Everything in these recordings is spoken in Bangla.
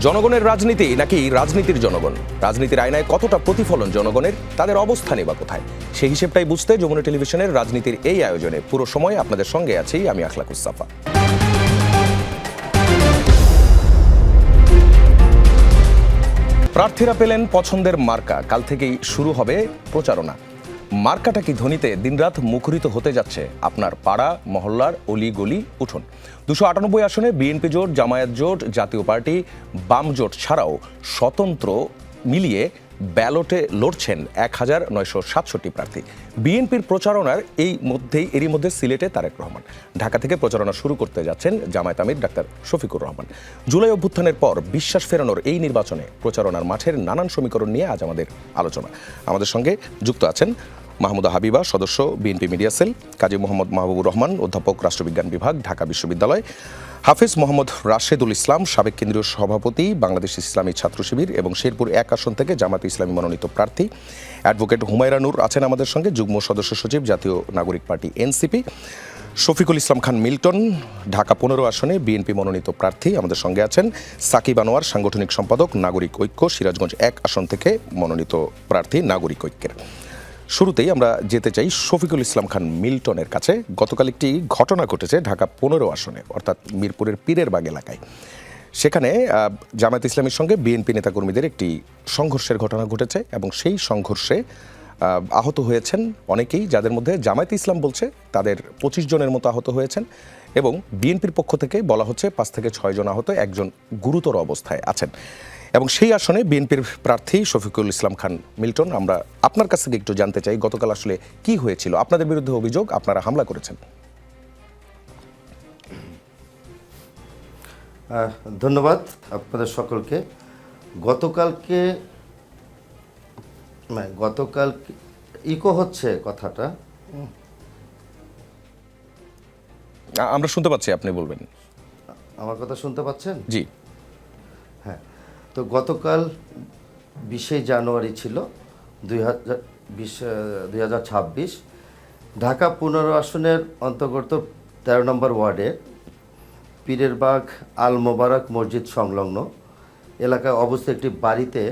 জনগণের রাজনীতি নাকি রাজনীতির জনগণ? রাজনীতির আয়নায় কতটা প্রতিফলন জনগণের, তাদের অবস্থানই বা কোথায়? সেই হিসেবটাই বুঝতে যমুনা টেলিভিশনের রাজনীতির এই আয়োজনে পুরো সময় আপনাদের সঙ্গে আছি আমি আখলাকুস সাফা। প্রার্থীরা পেলেন পছন্দের মার্কা, কাল থেকেই শুরু হবে প্রচারণা। মার্কাটা কি ধ্বনিতে দিনরাত মুখরিত হতে যাচ্ছে আপনার পাড়া মহল্লার অলি গলি উঠোন। 298 আসনে বিএনপি জোট, জামায়াত জোট, জাতীয় পার্টি, বাম জোট ছাড়াও স্বতন্ত্র মিলিয়ে ব্যালটে লড়ছেন 1967 প্রার্থী। বিএনপির প্রচারণার এরই মধ্যে সিলেটে তারেক রহমান, ঢাকা থেকে প্রচারণা শুরু করতে যাচ্ছেন জামায়াত আমির ডাক্তার শফিকুর রহমান। জুলাই অভ্যুত্থানের পর বিশ্বাস ফেরানোর এই নির্বাচনে প্রচারণার মাঠের নানান সমীকরণ নিয়ে আজ আমাদের আলোচনা। আমাদের সঙ্গে যুক্ত আছেন মাহমুদা হাবিবা, সদস্য BNP media cell; Kazi Mohammad Mahbubur Rahman, অধ্যাপক, রাষ্ট্রবিজ্ঞান বিভাগ, ঢাকা বিশ্ববিদ্যালয়; হাফেজ মোহাম্মদ রাশেদুল ইসলাম, সাবেক কেন্দ্রীয় সভাপতি, বাংলাদেশ ইসলামী ছাত্র শিবির এবং শেরপুর 1 আসন থেকে জামায়াতে ইসলামী মনোনীত প্রার্থী; অ্যাডভোকেট হুমায়রা নূর আছেন আমাদের সঙ্গে, যুগ্ম সদস্য সচিব, জাতীয় নাগরিক party NCP; Shafiqul Islam Khan Milton, Dhaka 15 আসনে বিএনপি মনোনীত প্রার্থী আমাদের সঙ্গে আছেন; সাকিব আনোয়ার, সাংগঠনিক সম্পাদক, নাগরিক ঐক্য, সিরাজগঞ্জ 1 আসন থেকে মনোনীত প্রার্থী নাগরিক ঐক্যের। শুরুতেই আমরা যেতে চাই শফিকুল ইসলাম খান মিল্টনের কাছে। গতকাল একটি ঘটনা ঘটেছে ঢাকা 15 আসনে, অর্থাৎ মিরপুরের পীরের বাগ এলাকায়। সেখানে জামায়াত ইসলামীর সঙ্গে বিএনপি নেতাকর্মীদের একটি সংঘর্ষের ঘটনা ঘটেছে এবং সেই সংঘর্ষে আহত হয়েছেন অনেকেই, যাদের মধ্যে জামায়াত ইসলাম বলছে তাদের 25 জনের মতো আহত হয়েছেন এবং বিএনপির পক্ষ থেকে বলা হচ্ছে 5 থেকে 6 জন আহত, একজন গুরুতর অবস্থায় আছেন। এবং সেই আসনে বিএনপির প্রার্থী শফিকুল ইসলাম খান মিল্টন, আমরা আপনার কাছ থেকে একটু জানতে চাই গতকাল আসলে কি হয়েছিল। আপনাদের বিরুদ্ধে অভিযোগ আপনারা হামলা করেছেন। ধন্যবাদ আপনাদের সকলকে। গতকাল ইকো হচ্ছে কথাটা, আমরা শুনতে পাচ্ছি, আপনি বলবেন। আমার কথা শুনতে পাচ্ছেন? জি হ্যাঁ। তো গতকাল 20 জানুয়ারি ছিল 2026, ঢাকা 15 আসনের অন্তর্গত 13 নম্বর ওয়ার্ডে পীরের বাগ আল মোবারক মসজিদ সংলগ্ন এলাকায় অবস্থিত একটি বাড়িতে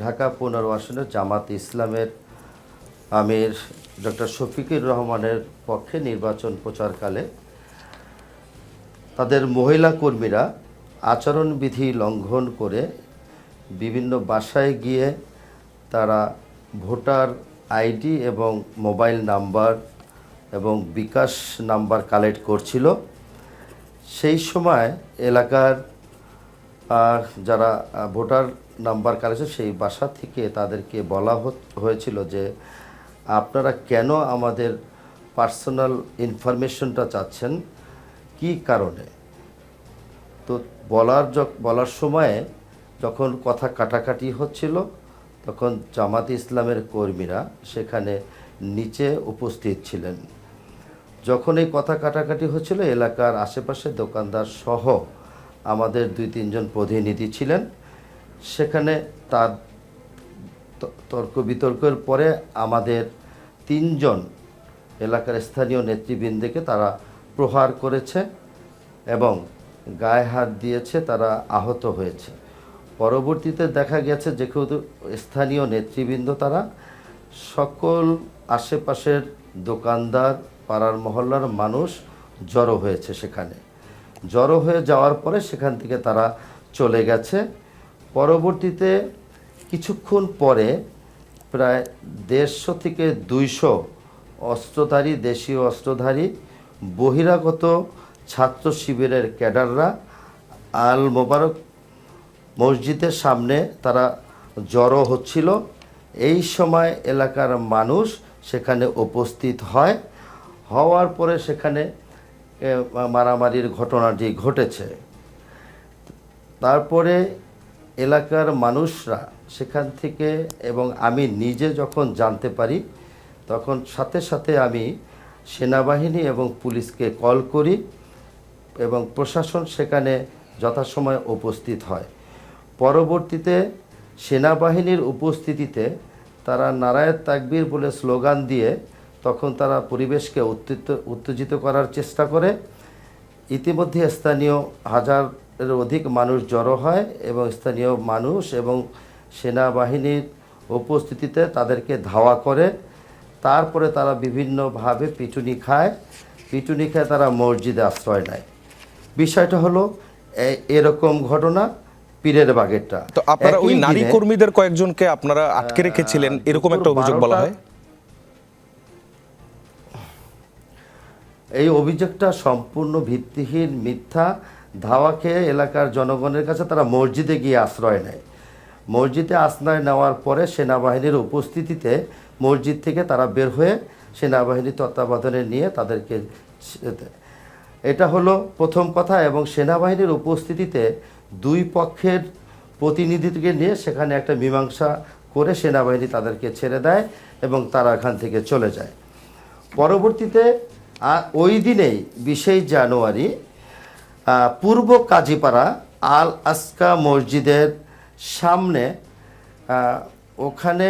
ঢাকা 15 আসনের জামাত ইসলামের আমির ডক্টর শফিকুর রহমানের পক্ষে নির্বাচন প্রচারকালে তাদের মহিলা কর্মীরা আচরণবিধি লঙ্ঘন করে বিভিন্ন বাসায় গিয়ে তারা ভোটার আইডি এবং মোবাইল নাম্বার এবং বিকাশ নাম্বার কালেক্ট করছিল। সেই সময় এলাকার যারা ভোটার নাম্বার কালেকশন, সেই বাসা থেকে তাদেরকে বলা হয়েছিল যে আপনারা কেন আমাদের পার্সোনাল ইনফরমেশনটা চাচ্ছেন, কি কারণে। তো বলার সময়ে যখন কথা কাটাকাটি হচ্ছিল তখন জামাত ইসলামের কর্মীরা সেখানে নিচে উপস্থিত ছিলেন। যখন এই কথা কাটাকাটি হচ্ছিল, এলাকার আশেপাশে দোকানদার সহ আমাদের 2-3 জন প্রতিনিধি ছিলেন সেখানে। তার তর্ক বিতর্কের পরে আমাদের 3 জন এলাকার স্থানীয় নেতৃবৃন্দকে তারা প্রহার করেছে এবং গায়ে হাত দিয়েছে, তারা আহত হয়েছে। পরবর্তীতে দেখা গেছে যেহেতু স্থানীয় নেতৃবৃন্দ, তারা সকল আশেপাশের দোকানদার, পাড়ার মহল্লার মানুষ জড়ো হয়েছে। সেখানে জড়ো হয়ে যাওয়ার পরে সেখান থেকে তারা চলে গেছে। পরবর্তীতে কিছুক্ষণ পরে প্রায় 150 থেকে 200 অস্ত্রধারী, দেশীয় অস্ত্রধারী বহিরাগত ছাত্র শিবিরের ক্যাডাররা আল মোবারক মসজিদের সামনে তারা জড়ো হচ্ছিল। এই সময় এলাকার মানুষ সেখানে উপস্থিত হওয়ার পরে সেখানে মারামারির ঘটনাটি ঘটেছে। তারপরে এলাকার মানুষরা সেখান থেকে, এবং আমি নিজে যখন জানতে পারি তখন সাথে সাথে আমি সেনাবাহিনী এবং পুলিশকে কল করি এবং প্রশাসন সেখানে যথাসময়ে উপস্থিত হয়। পরবর্তীতে সেনাবাহিনীর উপস্থিতিতে তারা নারায়ে তাকবীর বলে স্লোগান দিয়ে তখন তারা পরিবেশকে উত্তেজিত করার চেষ্টা করে। ইতিমধ্যে স্থানীয় এর অধিক মানুষ জড়ো হয় এবং স্থানীয় মানুষ এবং সেনাবাহিনীর উপস্থিতিতে তাদেরকে ধাওয়া করে। তারপরে তারা বিভিন্নভাবে পিটুনি খায়, পিটুনি খেয়ে তারা মসজিদে আশ্রয় নেয়। বিষয়টা হলো এরকম ঘটনা পীরের বাগেরটা। তো আপনারা ওই একই নারী দিনে কর্মীদের কয়েকজনকে আপনারা আটকে রেখেছিলেন, এরকম একটা অভিযোগ বলা হয়। এই অভিযোগটা সম্পূর্ণ ভিত্তিহীন, মিথ্যা। ধাওয়া খেয়ে এলাকার জনগণের কাছে তারা মসজিদে গিয়ে আশ্রয় নেয়। মসজিদে আশ্রয় নেওয়ার পরে সেনাবাহিনীর উপস্থিতিতে মসজিদ থেকে তারা বের হয়ে সেনাবাহিনীর তত্ত্বাবধানে নিয়ে তাদেরকে দেয়। এটা হলো প্রথম কথা। এবং সেনাবাহিনীর উপস্থিতিতে দুই পক্ষের প্রতিনিধিকে নিয়ে সেখানে একটা মীমাংসা করে সেনাবাহিনী তাদেরকে ছেড়ে দেয় এবং তারা এখান থেকে চলে যায়। পরবর্তীতে ওই দিনেই 20 জানুয়ারি পূর্ব কাজীপাড়া আল আসকা মসজিদের সামনে ওখানে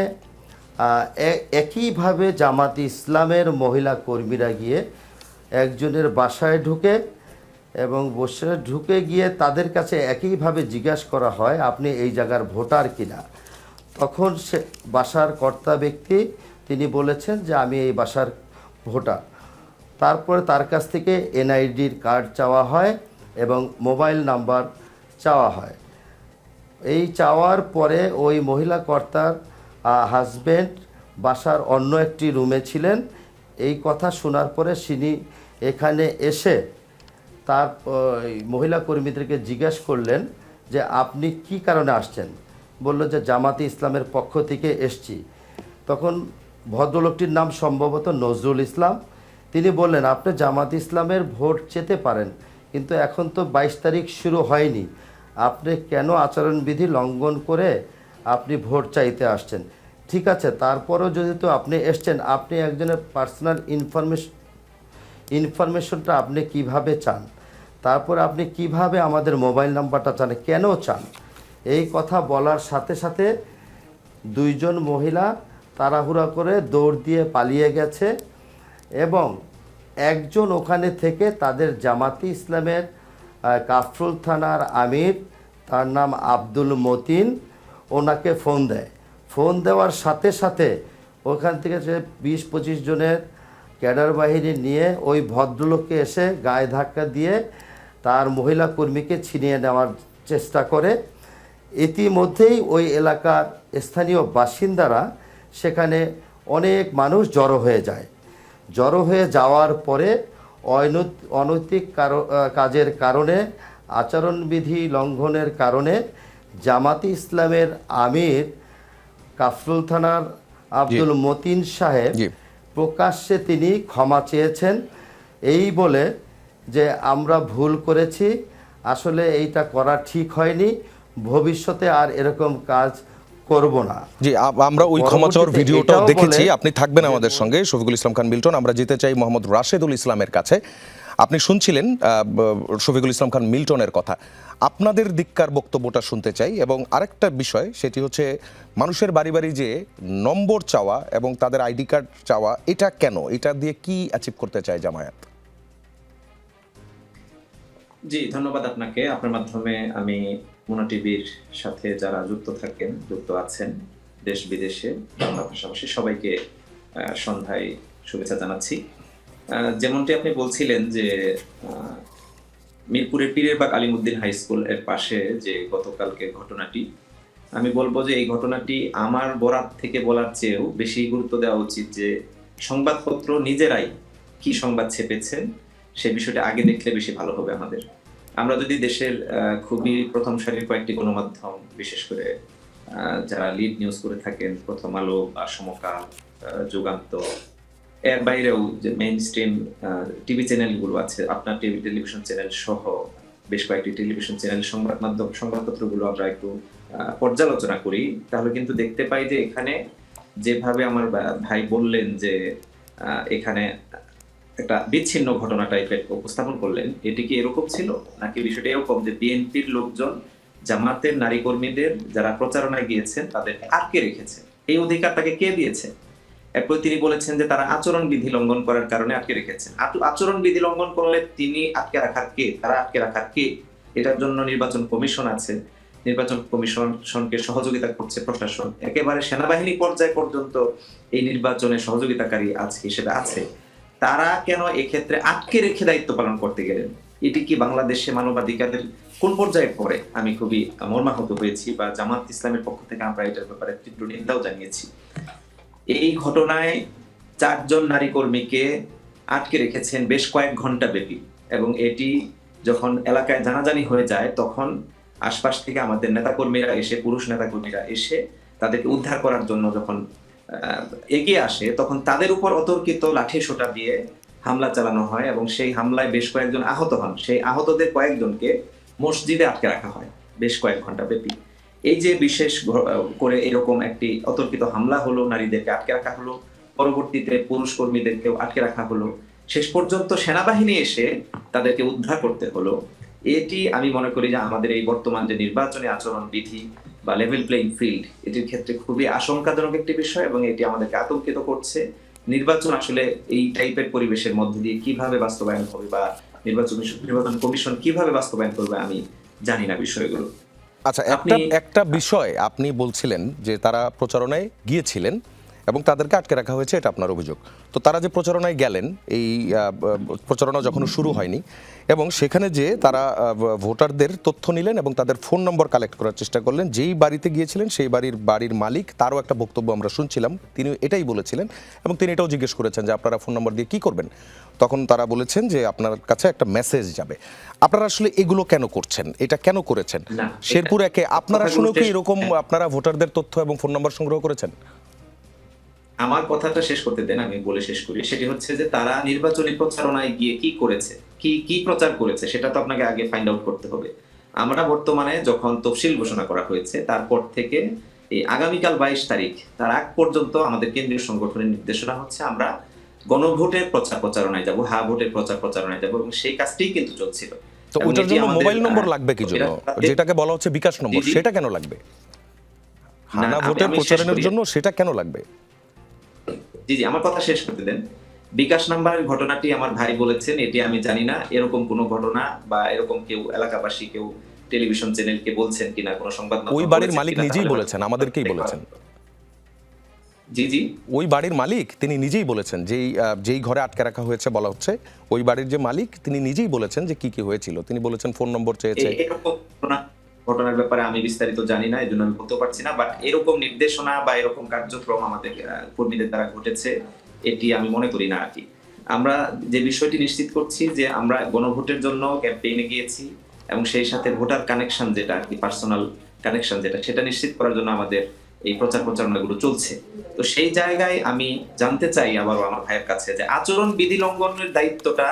একইভাবে জামাত ইসলামের মহিলা কর্মীরা গিয়ে একজনের বাসায় ঢুকে এবং ঢুকে গিয়ে তাদের কাছে একইভাবে জিজ্ঞাসা করা হয়, আপনি এই জায়গার ভোটার কিনা। তখন সে বাসার কর্তা ব্যক্তি তিনি বলেছেন যে আমি এই বাসার ভোটার। তারপরে তার কাছ থেকে এনআইডির কার্ড চাওয়া হয় এবং মোবাইল নাম্বার চাওয়া হয়। এই চাওয়ার পরে ওই মহিলা কর্তার হাজব্যান্ড বাসার অন্য একটি রুমে ছিলেন। এই কথা শোনার পরে তিনি এখানে এসে তার মহিলা কর্মীদেরকে জিজ্ঞাসা করলেন যে আপনি কি কারণে আসছেন। বলল যে জামাতে ইসলামের পক্ষ থেকে এসছি। তখন ভদ্রলোকটির নাম সম্ভবত নজরুল ইসলাম। তিনি বললেন আপনি জামাতে ইসলামের ভোট চেতে পারেন, কিন্তু এখন তো 22 তারিখ শুরু হয়নি, আপনি কেন আচরণবিধি লঙ্ঘন করে আপনি ভোট চাইতে আসছেন? ঠিক আছে, তারপরেও যেহেতু আপনি এসছেন, আপনি একজনের পার্সোনাল ইনফরমেশনটা আপনি কিভাবে চান, তারপর আপনি কিভাবে আমাদের মোবাইল নাম্বারটা চান, কেন চান? এই কথা বলার সাথে সাথে দুইজন মহিলা তাড়াহুড়া করে দৌড় দিয়ে পালিয়ে গেছে এবং একজন ওখানে থেকে তাদের জামাতি ইসলামের কাফরুল থানার আমির, তার নাম আব্দুল মতিন, ওনাকে ফোন দেয়। ফোন দেওয়ার সাথে সাথে ওখান থেকে সে 20-25 জনের ক্যাডার বাহিনী নিয়ে ওই ভদ্রলোককে এসে গায়ে ধাক্কা দিয়ে তার মহিলা কর্মীকে ছিনিয়ে নেওয়ার চেষ্টা করে। ইতিমধ্যেই ওই এলাকার স্থানীয় বাসিন্দারা সেখানে অনেক মানুষ জড়ো হয়ে যায়। জড়ো হয়ে যাওয়ার পরে অনৈতিক কাজের কারণে, আচরণবিধি লঙ্ঘনের কারণে জামাতি ইসলামের আমির কাফরুল থানার আব্দুল মতিন সাহেব প্রকাশ্যে তিনি ক্ষমা চেয়েছেন, এই বলে যে আমরা ভুল করেছি, আসলে এইটা করা ঠিক হয়নি, ভবিষ্যতে আর এরকম কাজ করব না। জি, আমরা ওই ক্ষমা চাওয়ার ভিডিওটাও দেখেছি। আপনি থাকবেন আমাদের সঙ্গে, শফিকুল ইসলাম খান মিল্টন। আমরা যেতে চাই মোহাম্মদ রাশেদুল ইসলামের কাছে। আপনি শুনছিলেন শফিকুল ইসলাম খান মিল্টনের কথা, আপনাদের দিককার বক্তব্যটা শুনতে চাই। এবং আরেকটা বিষয়, সেটি হচ্ছে মানুষের বাড়ি বাড়ি যে নম্বর চাওয়া এবং তাদের আইডি কার্ড চাওয়া, এটা কেন? এটা দিয়ে কি অ্যাচিভ করতে চায় জামায়াত? জি, ধন্যবাদ আপনাকে। আপনার মাধ্যমে আমি মোনা টিভির সাথে যারা যুক্ত আছেন দেশ বিদেশে, বাংলা পাশাপাশি সবাইকে সন্ধ্যায় শুভেচ্ছা জানাচ্ছি। যেমনটি আপনি বলছিলেন যে মিরপুরের পীরেরবাগ আলিমউদ্দিন হাই স্কুল এর পাশে যে গতকালকে ঘটনাটি, আমি বলবো যে এই ঘটনাটি আমার বরাত থেকে বলার চেয়েও বেশি গুরুত্ব দেওয়া উচিত যে সংবাদপত্র নিজেরাই কি সংবাদ ছেপেছেন সে বিষয়টা আগে দেখলে বেশি ভালো হবে আমাদের। আমরা যদি দেশের খুবই প্রথম সারির কয়েকটি গণমাধ্যম, বিশেষ করে যারা লিড নিউজ করে থাকেন, প্রথম আলো বা সমকাল, যুগান্তর, এর বাইরেও যে মেইন স্ট্রিম টিভি চ্যানেলগুলো আছে, আপনার টিভি টেলিভিশন চ্যানেল সহ বেশ কয়েকটি টেলিভিশন চ্যানেল, সংবাদপত্রগুলো আমরা একটু পর্যালোচনা করি, তাহলে কিন্তু দেখতে পাই যে এখানে যেভাবে আমার ভাই বললেন যে এখানে একটা বিচ্ছিন্ন ঘটনা টাইপের উপস্থাপন করলেন, এটি কি এরকম ছিল নাকি বিষয়টা এরকম যে বিএনপির লোকজন জামাতের নারী কর্মীদের যারা প্রচারণায় গিয়েছেন তাদের আটকে রেখেছে, এই অধিকার তাকে কে দিয়েছে? এরপর তিনি বলেছেন যে তারা আচরণ বিধি লঙ্ঘন করার কারণে আটকে রেখেছেন। আচরণ বিধি লঙ্ঘন করলে তিনি আটকে রাখার কে, তারা আটকে রাখার কে? এটার জন্য নির্বাচন কমিশন আছে, নির্বাচন কমিশনকে সহযোগিতা করছে প্রশাসন, একেবারে সেনাবাহিনী পর্যায়ে পর্যন্ত এই নির্বাচনে সহযোগিতাকারী আছে হিসেবে আছে। তারা কেন এক্ষেত্রে আটকে রেখে দায়িত্ব পালন করতে গেলেন? এটি কি বাংলাদেশে মানবাধিকারের কোন পর্যায়ে পড়ে? আমি খুবই মর্মাহত হয়েছি, বা জামাত ইসলামের পক্ষ থেকে আমরা এটার ব্যাপারে তীব্র নিন্দাও জানিয়েছি। এই ঘটনায় 4 জন নারী কর্মীকে আটকে রেখেছেন বেশ কয়েক ঘন্টা ব্যাপী, এবং এটি যখন এলাকায় জানাজানি হয়ে যায় তখন আশপাশ থেকে আমাদের নেতাকর্মীরা এসে, পুরুষ নেতাকর্মীরা এসে তাদেরকে উদ্ধার করার জন্য যখন এগিয়ে আসে, তখন তাদের উপর অতর্কিত লাঠি সোঁটা দিয়ে হামলা চালানো হয়, এবং সেই হামলায় বেশ কয়েকজন আহত হন। সেই আহতদের কয়েকজনকে মসজিদে আটকে রাখা হয় বেশ কয়েক ঘন্টা ব্যাপী। এই যে বিশেষ করে এরকম একটি অতর্কিত হামলা হলো, নারীদেরকে আটকে রাখা হলো, পরবর্তীতে পুরুষ কর্মীদেরকেও আটকে রাখা হলো, শেষ পর্যন্ত সেনাবাহিনী এসে তাদেরকে উদ্ধার করতে হলো। এটি আমি মনে করি যে আমাদের এই বর্তমান যে নির্বাচনী আচরণ বিধি বা লেভেল প্লেইং ফিল্ড, এটির ক্ষেত্রে খুবই আশঙ্কাজনক একটি বিষয়, এবং এটি আমাদেরকে আতঙ্কিত করছে। নির্বাচন আসলে এই টাইপের পরিবেশের মধ্যে দিয়ে কিভাবে বাস্তবায়ন হবে, বা নির্বাচন কমিশন কিভাবে বাস্তবায়ন করবে, আমি জানি না বিষয়গুলো। আচ্ছা, একটা বিষয় আপনি বলছিলেন যে তারা প্রচারণায় গিয়েছিলেন এবং তাদেরকে আটকে রাখা হয়েছে, এটা আপনার অভিযোগ। তো তারা যে প্রচারণায় গেলেন, এই প্রচারণা যখন শুরু হয়নি, এবং সেখানে যে তারা ভোটারদের তথ্য নিলেন এবং তাদের ফোন নম্বর কালেক্ট করার চেষ্টা করলেন, যেই বাড়িতে গিয়েছিলেন সেই বাড়ির মালিক, তারও একটা বক্তব্য আমরা শুনছিলাম, তিনি এটাই বলেছিলেন, এবং তিনি এটাও জিজ্ঞেস করেছেন যে আপনারা ফোন নম্বর দিয়ে কি করবেন। তখন তারা বলেছেন যে আপনার কাছে একটা মেসেজ যাবে। আপনারা আসলে এগুলো কেন করছেন, এটা কেন করেছেন? শেরপুর একে আপনারা শুনে কি এরকম আপনারা ভোটারদের তথ্য এবং ফোন নম্বর সংগ্রহ করেছেন? আমার কথাটা শেষ করতে দেন, আমি বলে শেষ করি। সেটি হচ্ছে যে তারা নির্বাচনী প্রচারণায় গিয়ে কি করেছে, কি প্রচার করেছে, সেটা তো আপনাকে আগে ফাইন্ড আউট করতে হবে। আমরা বর্তমানে যখন তফসিল ঘোষণা করা হয়েছে, তারপর থেকে এই আগামীকাল 22 তারিখ তার আগ পর্যন্ত আমাদের কেন্দ্রীয় সংগঠনের নির্দেশনা হচ্ছে আমরা গণভোটের প্রচারণায় যাব, হা ভোটের প্রচারণায় যাব, এবং সেই কাজটি কিন্তু চলছিল। তো ওটার জন্য মোবাইল নম্বর লাগবে কি জন্য, যেটাকে বলা হচ্ছে বিকাশ নম্বর, সেটা কেন লাগবে? হানা ভোটের প্রচারণের জন্য সেটা কেন লাগবে? জি, আমার কথা শেষ করতে দেন। বিকাশ নাম্বারের ঘটনাটি আমার ভাই বলেছেন, এটি আমি জানি না এরকম কোনো ঘটনা, বা এরকম কেউ এলাকাবাসী কেউ টেলিভিশন চ্যানেলকে বলছেন কিনা, কোনো সংবাদ মাধ্যম। ওই বাড়ির মালিক নিজেই বলেছেন, আমাদেরকেই বলেছেন। জি, ওই বাড়ির মালিক তিনি নিজেই বলেছেন, যেই ঘরে আটকে রাখা হয়েছে বলা হচ্ছে, ওই বাড়ির যে মালিক তিনি নিজেই বলেছেন যে কি হয়েছিল। তিনি বলেছেন ফোন নম্বর চেয়েছে। এরকম ঘটনার ব্যাপারে আমি বিস্তারিত জানি না, এই জন্য আমি বলতে পারছি না, বাট এরকম নির্দেশনা বা এরকম কার্যক্রম আমাদের কর্মীদের দ্বারা ঘটেছে, এটি আমি মনে করি না আর কি। আমরা যে বিষয়টি নিশ্চিত করছি যে আমরা গণভোটের জন্য ক্যাম্পেইনে গিয়েছি, এবং সেই সাথে ভোটার কানেকশন যেটা আর কি, পার্সোনাল কানেকশন যেটা, সেটা নিশ্চিত করার জন্য আমাদের এই প্রচারণাগুলো চলছে। তো সেই জায়গায় আমি জানতে চাই আবারও আমার ভাইয়ের কাছে যে আচরণ বিধি লঙ্ঘনের দায়িত্বটা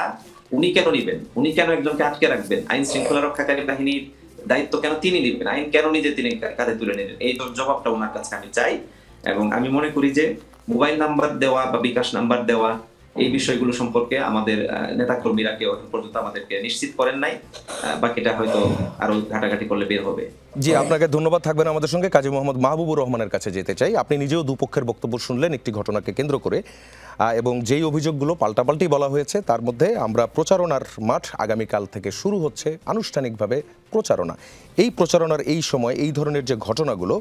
উনি কেন নিবেন? উনি কেন একজনকে আটকে রাখবেন? আইন শৃঙ্খলা রক্ষাকারী বাহিনীর দায়িত্ব কেন তিনি নিবেন? আইন কেন তিনি কাঁধে তুলে নিলেন? এই জবাবটা ওনার কাছে আমি চাই। এবং আমি মনে করি যে মোবাইল নাম্বার দেওয়া বা বিকাশ নাম্বার দেওয়া, এই বিষয়গুলো সম্পর্কে আমাদের নেতাকর্মীরা কেউ এখন পর্যন্ত আমাদেরকে নিশ্চিত করেন নাই। বাকিটা হয়তো আরো ঘাটাঘাটি করলে বের হবে। জি, আপনাকে ধন্যবাদ। থাকবেন আমাদের সঙ্গে। কাজী মোহাম্মদ মাহবুবুর রহমানের কাছে যেতে চাই। আপনি নিজেও দুপক্ষের বক্তব্য শুনলেন একটি ঘটনাকে কেন্দ্র করে, এবং যেই অভিযোগগুলো পাল্টাপাল্টি বলা হয়েছে, তার মধ্যে আমরা প্রচারণার মাঠ আগামীকাল থেকে শুরু হচ্ছে আনুষ্ঠানিকভাবে প্রচারণা। এই প্রচারণার এই সময় এই ধরনের যে ঘটনাগুলো,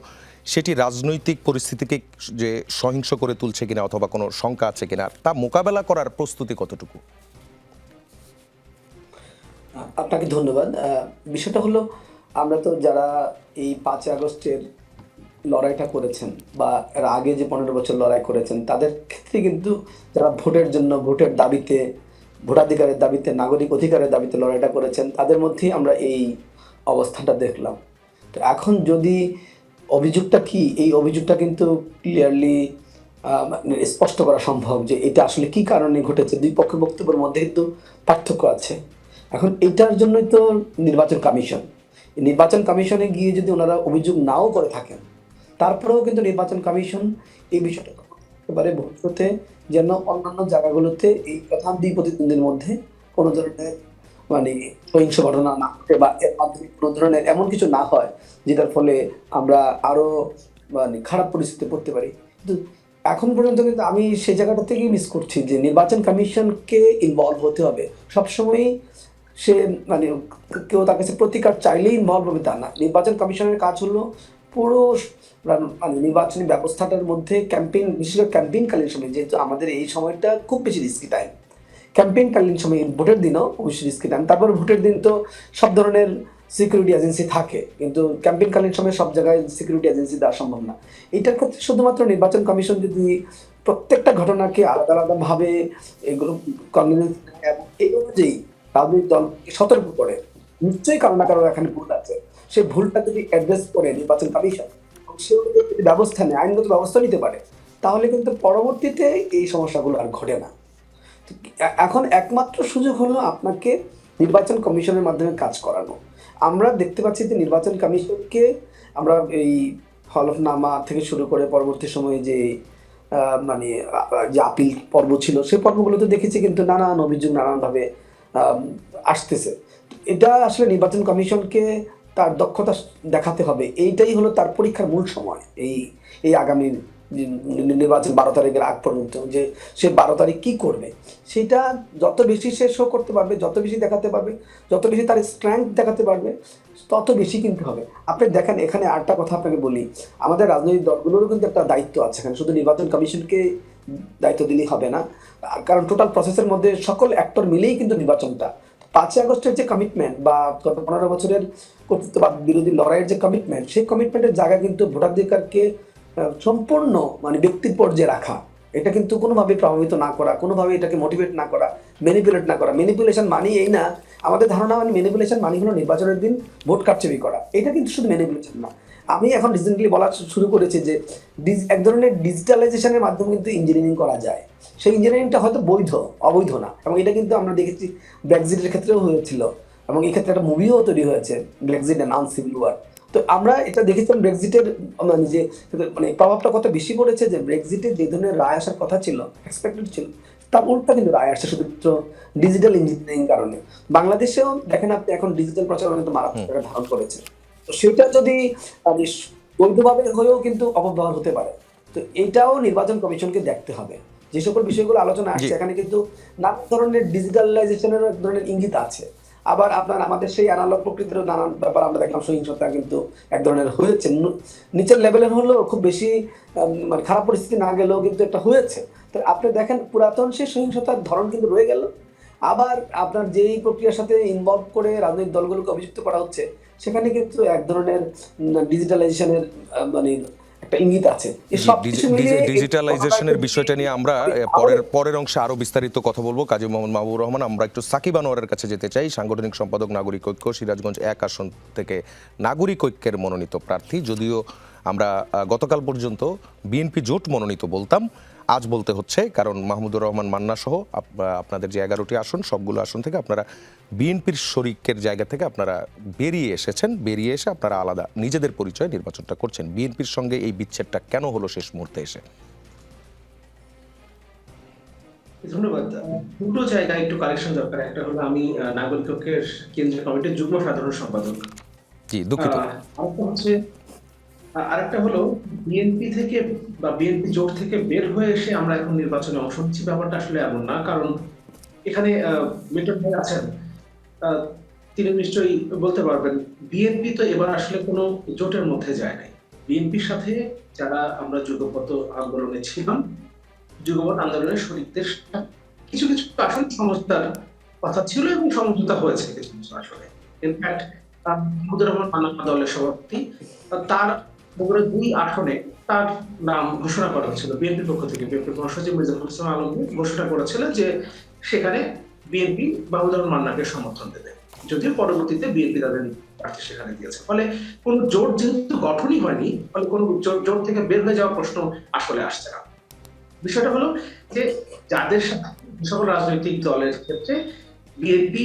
সেটি রাজনৈতিক পরিস্থিতিকে যে সহিংস করে তুলছে কিনা, অথবা কোনো শঙ্কা আছে কিনা, তা মোকাবেলা করার প্রস্তুতি কতটুকু? আপনাকে ধন্যবাদ। বিষয়টা হলো, আমরা তো যারা এই 5 আগস্টের লড়াইটা করেছেন, বা এর আগে যে 15 বছর লড়াই করেছেন, তাদের ক্ষেত্রে কিন্তু যারা ভোটের জন্য, ভোটের দাবিতে, ভোটাধিকারের দাবিতে, নাগরিক অধিকারের দাবিতে লড়াইটা করেছেন, তাদের মধ্যেই আমরা এই অবস্থানটা দেখলাম। তো এখন যদি অভিযোগটা কি, এই অভিযোগটা কিন্তু ক্লিয়ারলি স্পষ্ট করা সম্ভব যে এটা আসলে কি কারণে ঘটেছে। দুই পক্ষের বক্তব্যের মধ্যে কিন্তু পার্থক্য আছে। এখন এটার জন্যই তো নির্বাচন কমিশনে গিয়ে যদি ওনারা অভিযোগ নাও করে থাকেন, তারপরেও কিন্তু নির্বাচন কমিশন এই বিষয়টা একেবারে ভবিষ্যতে যেন অন্যান্য জায়গাগুলোতে এই প্রধান দুই প্রতিদ্বন্দ্বীর মধ্যে কোনো ধরনের সহিংস ঘটনা না ঘটে, বা এর মাধ্যমে কোনো ধরনের এমন কিছু না হয় যেটার ফলে আমরা আরো খারাপ পরিস্থিতিতে পড়তে পারি। কিন্তু এখন পর্যন্ত কিন্তু আমি সেই জায়গাটা থেকেই মিস করছি যে নির্বাচন কমিশনকে ইনভলভ হতে হবে। সবসময়ই সে মানে কেউ তার কাছে প্রতিকার চাইলেই ইনভলভ হবে তা না। নির্বাচন কমিশনের কাজ হলো পুরো মানে নির্বাচনী ব্যবস্থাটার মধ্যে ক্যাম্পেইন, বিশেষ করে ক্যাম্পেইনকালীন সময়, যেহেতু আমাদের এই সময়টা খুব বেশি রিস্কি টাইম, ক্যাম্পেইনকালীন সময় ভোটের দিনও অবশ্যই রিস্কি টাইম। তারপর ভোটের দিন তো সব ধরনের সিকিউরিটি এজেন্সি থাকে, কিন্তু ক্যাম্পেইনকালীন সময় সব জায়গায় সিকিউরিটি এজেন্সি দেওয়া সম্ভব না। এটার ক্ষেত্রে শুধুমাত্র নির্বাচন কমিশন যদি প্রত্যেকটা ঘটনাকে আলাদা আলাদাভাবে এগুলো কনভিনেন্স এবং এই অনুযায়ী রাজনৈতিক দলকে সতর্ক করে, নিশ্চয়ই কারো না কারো এখানে ভুল আছে, সেই ভুলটা যদি অ্যাড্রেস করে নির্বাচন কমিশন, সে অনুযায়ী যদি ব্যবস্থা নেয়, আইনগত ব্যবস্থা নিতে পারে, তাহলে কিন্তু পরবর্তীতে এই সমস্যাগুলো আর ঘটে না। এখন একমাত্র সুযোগ হলো আপনাকে নির্বাচন কমিশনের মাধ্যমে কাজ করানো। আমরা দেখতে পাচ্ছি যে নির্বাচন কমিশনকে আমরা এই হলফনামা থেকে শুরু করে পরবর্তী সময়ে যে মানে যে আপিল পর্ব ছিল, সেই পর্বগুলোতে দেখেছি কিন্তু নানান অভিযোগ নানানভাবে আসতেছে। এটা আসলে নির্বাচন কমিশনকে তার দক্ষতা দেখাতে হবে, এইটাই হলো তার পরীক্ষার মূল সময়। এই আগামী নির্বাচন 12 তারিখের আগ পর্যন্ত, যে সে 12 তারিখ কি করবে, সেটা যত বেশি সে শো করতে পারবে, যত বেশি দেখাতে পারবে, যত বেশি তার স্ট্রেংথ দেখাতে পারবে, তত বেশি কিন্তু হবে। আপনি দেখেন, এখানে আরেকটা কথা আপনাকে বলি, আমাদের রাজনৈতিক দলগুলোরও কিন্তু একটা দায়িত্ব আছে এখানে, শুধু নির্বাচন কমিশনকে দায়িত্ব দিলেই হবে না, কারণ টোটাল প্রসেসের মধ্যে সকল অ্যাক্টর মিলেই কিন্তু নির্বাচনটা। 5 আগস্টের যে কমিটমেন্ট বা গত 15 বছরের কর্তৃত্ববাদ বিরোধী লড়াইয়ের যে কমিটমেন্ট, সেই কমিটমেন্টের জায়গা কিন্তু ভোটাধিকারকে সম্পূর্ণ মানে ব্যক্তির পর্যায়ে রাখা, এটা কিন্তু কোনোভাবে প্রভাবিত না করা, কোনোভাবে এটাকে মোটিভেট না করা, ম্যানিপুলেট না করা। ম্যানিপুলেশন মানি এই না, আমাদের ধারণা মানে ম্যানিপুলেশন মানি হলো নির্বাচনের দিন ভোট কারচুপি করা, এটা কিন্তু শুধু ম্যানিপুলেশন না। আমি এখন রিসেন্টলি বলা শুরু করেছি যে এক ধরনের ডিজিটালাইজেশনের মাধ্যমে কিন্তু ইঞ্জিনিয়ারিং করা যায়, সেই ইঞ্জিনিয়ারিংটা হয়তো বৈধ, অবৈধ না। এবং এটা কিন্তু আমরা দেখেছি ব্রেক্সিটের ক্ষেত্রেও হয়েছিল, এবং এই ক্ষেত্রে একটা মুভিও তৈরি হয়েছে, ব্রেক্সিট অ্যান্ড আনসিভিল ওয়ার। তো আমরা এটা দেখেছিলাম ব্রেক্সিটের মানে যে মানে প্রভাবটা কত বেশি পড়েছে, যে ব্রেক্সিটের যে ধরনের রায় আসার কথা ছিল, এক্সপেক্টেড ছিল, তার উল্টা কিন্তু রায় আসছে শুধুমাত্র ডিজিটাল ইঞ্জিনিয়ারিং কারণে। বাংলাদেশেও দেখেন আপনি এখন ডিজিটাল প্রচারণা কিন্তু মারাত্মক ধারণ করেছে, তো সেটা যদি মানে বৈধভাবে হয়েও কিন্তু অপব্যবহার হতে পারে। তো এইটাও নির্বাচন কমিশনকে দেখতে হবে। যে সকল বিষয়গুলো আলোচনা আসছে এখানে কিন্তু নানা ধরনের ডিজিটালাইজেশনের এক ধরনের ইঙ্গিত আছে, আবার আপনার আমাদের সেই অ্যানালগ প্রকৃতির নানান ব্যাপার আমরা দেখলাম, সহিংসতা কিন্তু এক ধরনের হয়েছে, নিচের লেভেলের হলেও খুব বেশি মানে খারাপ পরিস্থিতি না গেলেও কিন্তু একটা হয়েছে। তো আপনি দেখেন পুরাতন সেই সহিংসতার ধরন কিন্তু রয়ে গেল, আবার আপনার যেই প্রক্রিয়ার সাথে ইনভলভ করে রাজনৈতিক দলগুলোকে অভিযুক্ত করা হচ্ছে, সেখানে কিন্তু এক ধরনের ডিজিটালাইজেশনের মানে একটা ইঙ্গিত আছে। ডিজিটালাইজেশনের বিষয়টা নিয়ে আমরা পরের অংশে আরো বিস্তারিত কথা বলবো। কাজী মোহাম্মদ মাহবুবুর রহমান, আমরা একটু সাকিব আনোয়ারের কাছে যেতে চাই। সাংগঠনিক সম্পাদক, নাগরিক ঐক্য, সিরাজগঞ্জ 1 আসন থেকে নাগরিক ঐক্যের মনোনীত প্রার্থী। যদিও আমরা গতকাল পর্যন্ত বিএনপি জোট মনোনীত বলতাম, আজ বলতে হচ্ছে, কারণ মাহমুদুর রহমান মান্না সহ আপনাদের যে 11টি আসন, সবগুলো আসন থেকে আপনারা বিএনপির শরিকের জায়গা থেকে আপনারা বেরিয়ে এসেছেন। বেরিয়ে এসে আপনারা আলাদা নিজেদের পরিচয় নির্বাচনটা করছেন। বিএনপির সঙ্গে এই বিচ্ছেদটা কেন হলো শেষ মুহূর্তে এসে? ধন্যবাদ। দুটো জায়গায় একটু কারেকশন দরকার। একটা হলো আমি নাগরিক ঐক্যের কেন্দ্রীয় কমিটির যুগ্ম সাধারণ সম্পাদক। জি, দুঃখিত। আরেকটা হলো বিএনপি থেকে বা বিএনপি জোট থেকে বের হয়ে এসে আমরা এখন নির্বাচনে অংশ নিচ্ছি, ব্যাপারটা আসলে এমন না। কারণ এখানে মিটন ভাই আছেন, তিনি নিশ্চয়ই বলতে পারবেন, বিএনপি তো এবার আসলে কোনো জোটের মধ্যে যায় নাই। বিএনপির সাথে যারা আমরা যুগপৎ আন্দোলনে ছিলাম, যুগপৎ আন্দোলনের শরীরদের কিছু কিছু আসন সমঝোতার কথা ছিল এবং সমঝোতা হয়েছে কিছু কিছু আসলে। ইনফ্যাক্ট মাহমুদুর রহমান মান্না দলের সভাপতি, তার 2 আসনে তার নাম ঘোষণা করা হয়েছিল বিএনপির পক্ষ থেকে। বিএনপি মহাসচিব মির্জাফর হোসেন আলমগীর ঘোষণা করেছিলেন যে সেখানে বিএনপি মাহমুদুর রহমান মান্নাকে সমর্থন দেবে, যদিও পরবর্তীতে বিএনপি তাদের প্রার্থী সেখানে দিয়েছে। ফলে কোন জোট যেহেতু গঠনই হয়নি, ফলে কোন জোট থেকে বের হয়ে যাওয়ার প্রশ্ন আসলে আসছে না। বিষয়টা হলো যে যাদের সাথে সকল রাজনৈতিক দলের ক্ষেত্রে বিএনপি